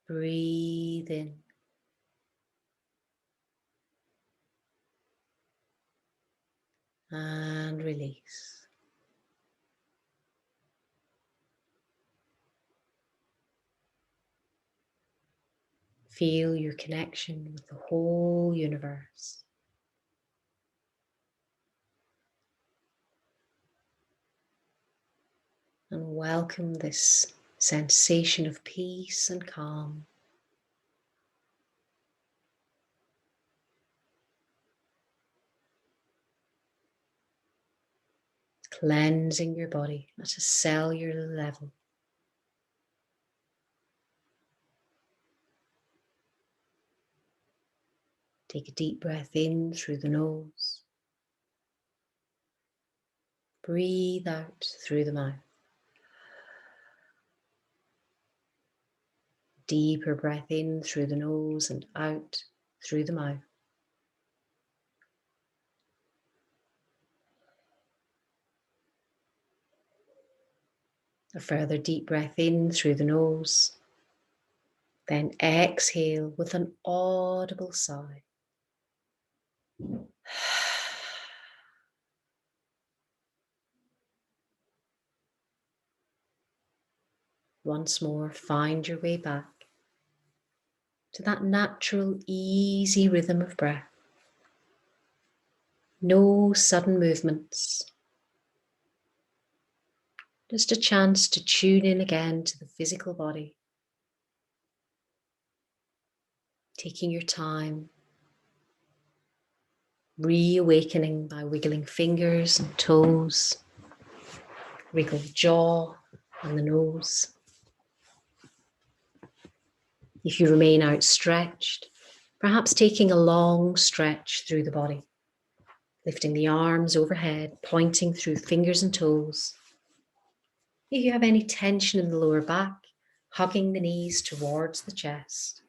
Breathe in. And release. Feel your connection with the whole universe. And welcome this sensation of peace and calm. Cleansing your body at a cellular level. Take a deep breath in through the nose. Breathe out through the mouth. Deeper breath in through the nose and out through the mouth. A further deep breath in through the nose. Then exhale with an audible sigh. Once more, find your way back to that natural, easy rhythm of breath. No sudden movements. Just a chance to tune in again to the physical body. Taking your time, reawakening by wiggling fingers and toes, wriggle the jaw and the nose. If you remain outstretched, perhaps taking a long stretch through the body, lifting the arms overhead, pointing through fingers and toes. If you have any tension in the lower back, hugging the knees towards the chest,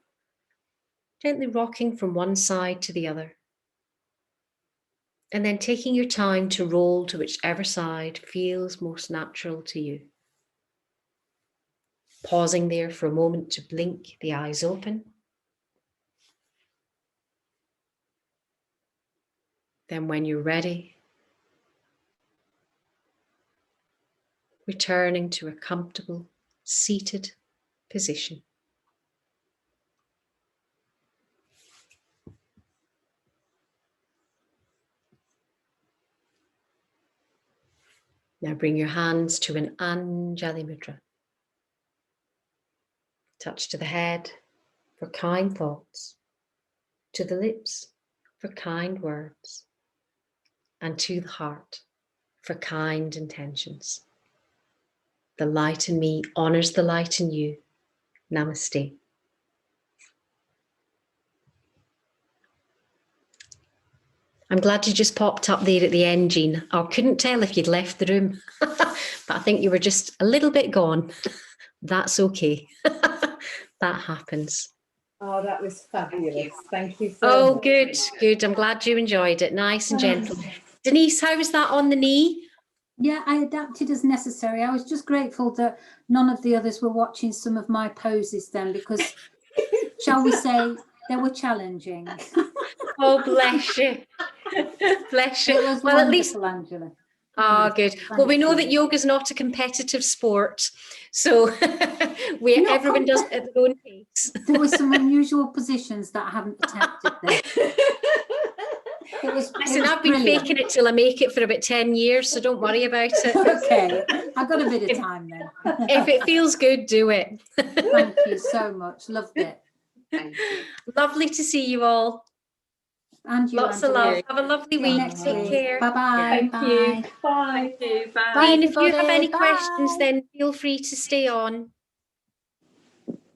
gently rocking from one side to the other, and then taking your time to roll to whichever side feels most natural to you. Pausing there for a moment to blink the eyes open. Then when you're ready, returning to a comfortable, seated position. Now bring your hands to an Anjali Mudra. Touch to the head for kind thoughts, to the lips for kind words, and to the heart for kind intentions. The light in me honors the light in you. Namaste. I'm glad you just popped up there at the end, Jean. I couldn't tell if you'd left the room, but I think you were just a little bit gone. That's okay. That happens. Oh, that was fabulous. Thank you so much. Good, good. I'm glad you enjoyed it. Nice and gentle. Denise, how was that on the knee? Yeah, I adapted as necessary. I was just grateful that none of the others were watching some of my poses then, because, shall we say, they were challenging. Oh, bless you. Bless you. It was well, at least, Angela. Oh, good. Well, we know that yoga is not a competitive sport, so everyone does it at their own pace. There were some unusual positions that I haven't attempted there. Listen, I've been faking it till I make it for about 10 years, so don't worry about it. Okay, I've got a bit of time then. If it feels good, do it. Thank you so much. Loved it. Thank you. Lovely to see you all. And you, lots of love. Have a lovely week. Take care. Bye-bye. Thank you. Bye. Thank you. Bye. Bye, And if you have any Bye. questions, then feel free to stay on.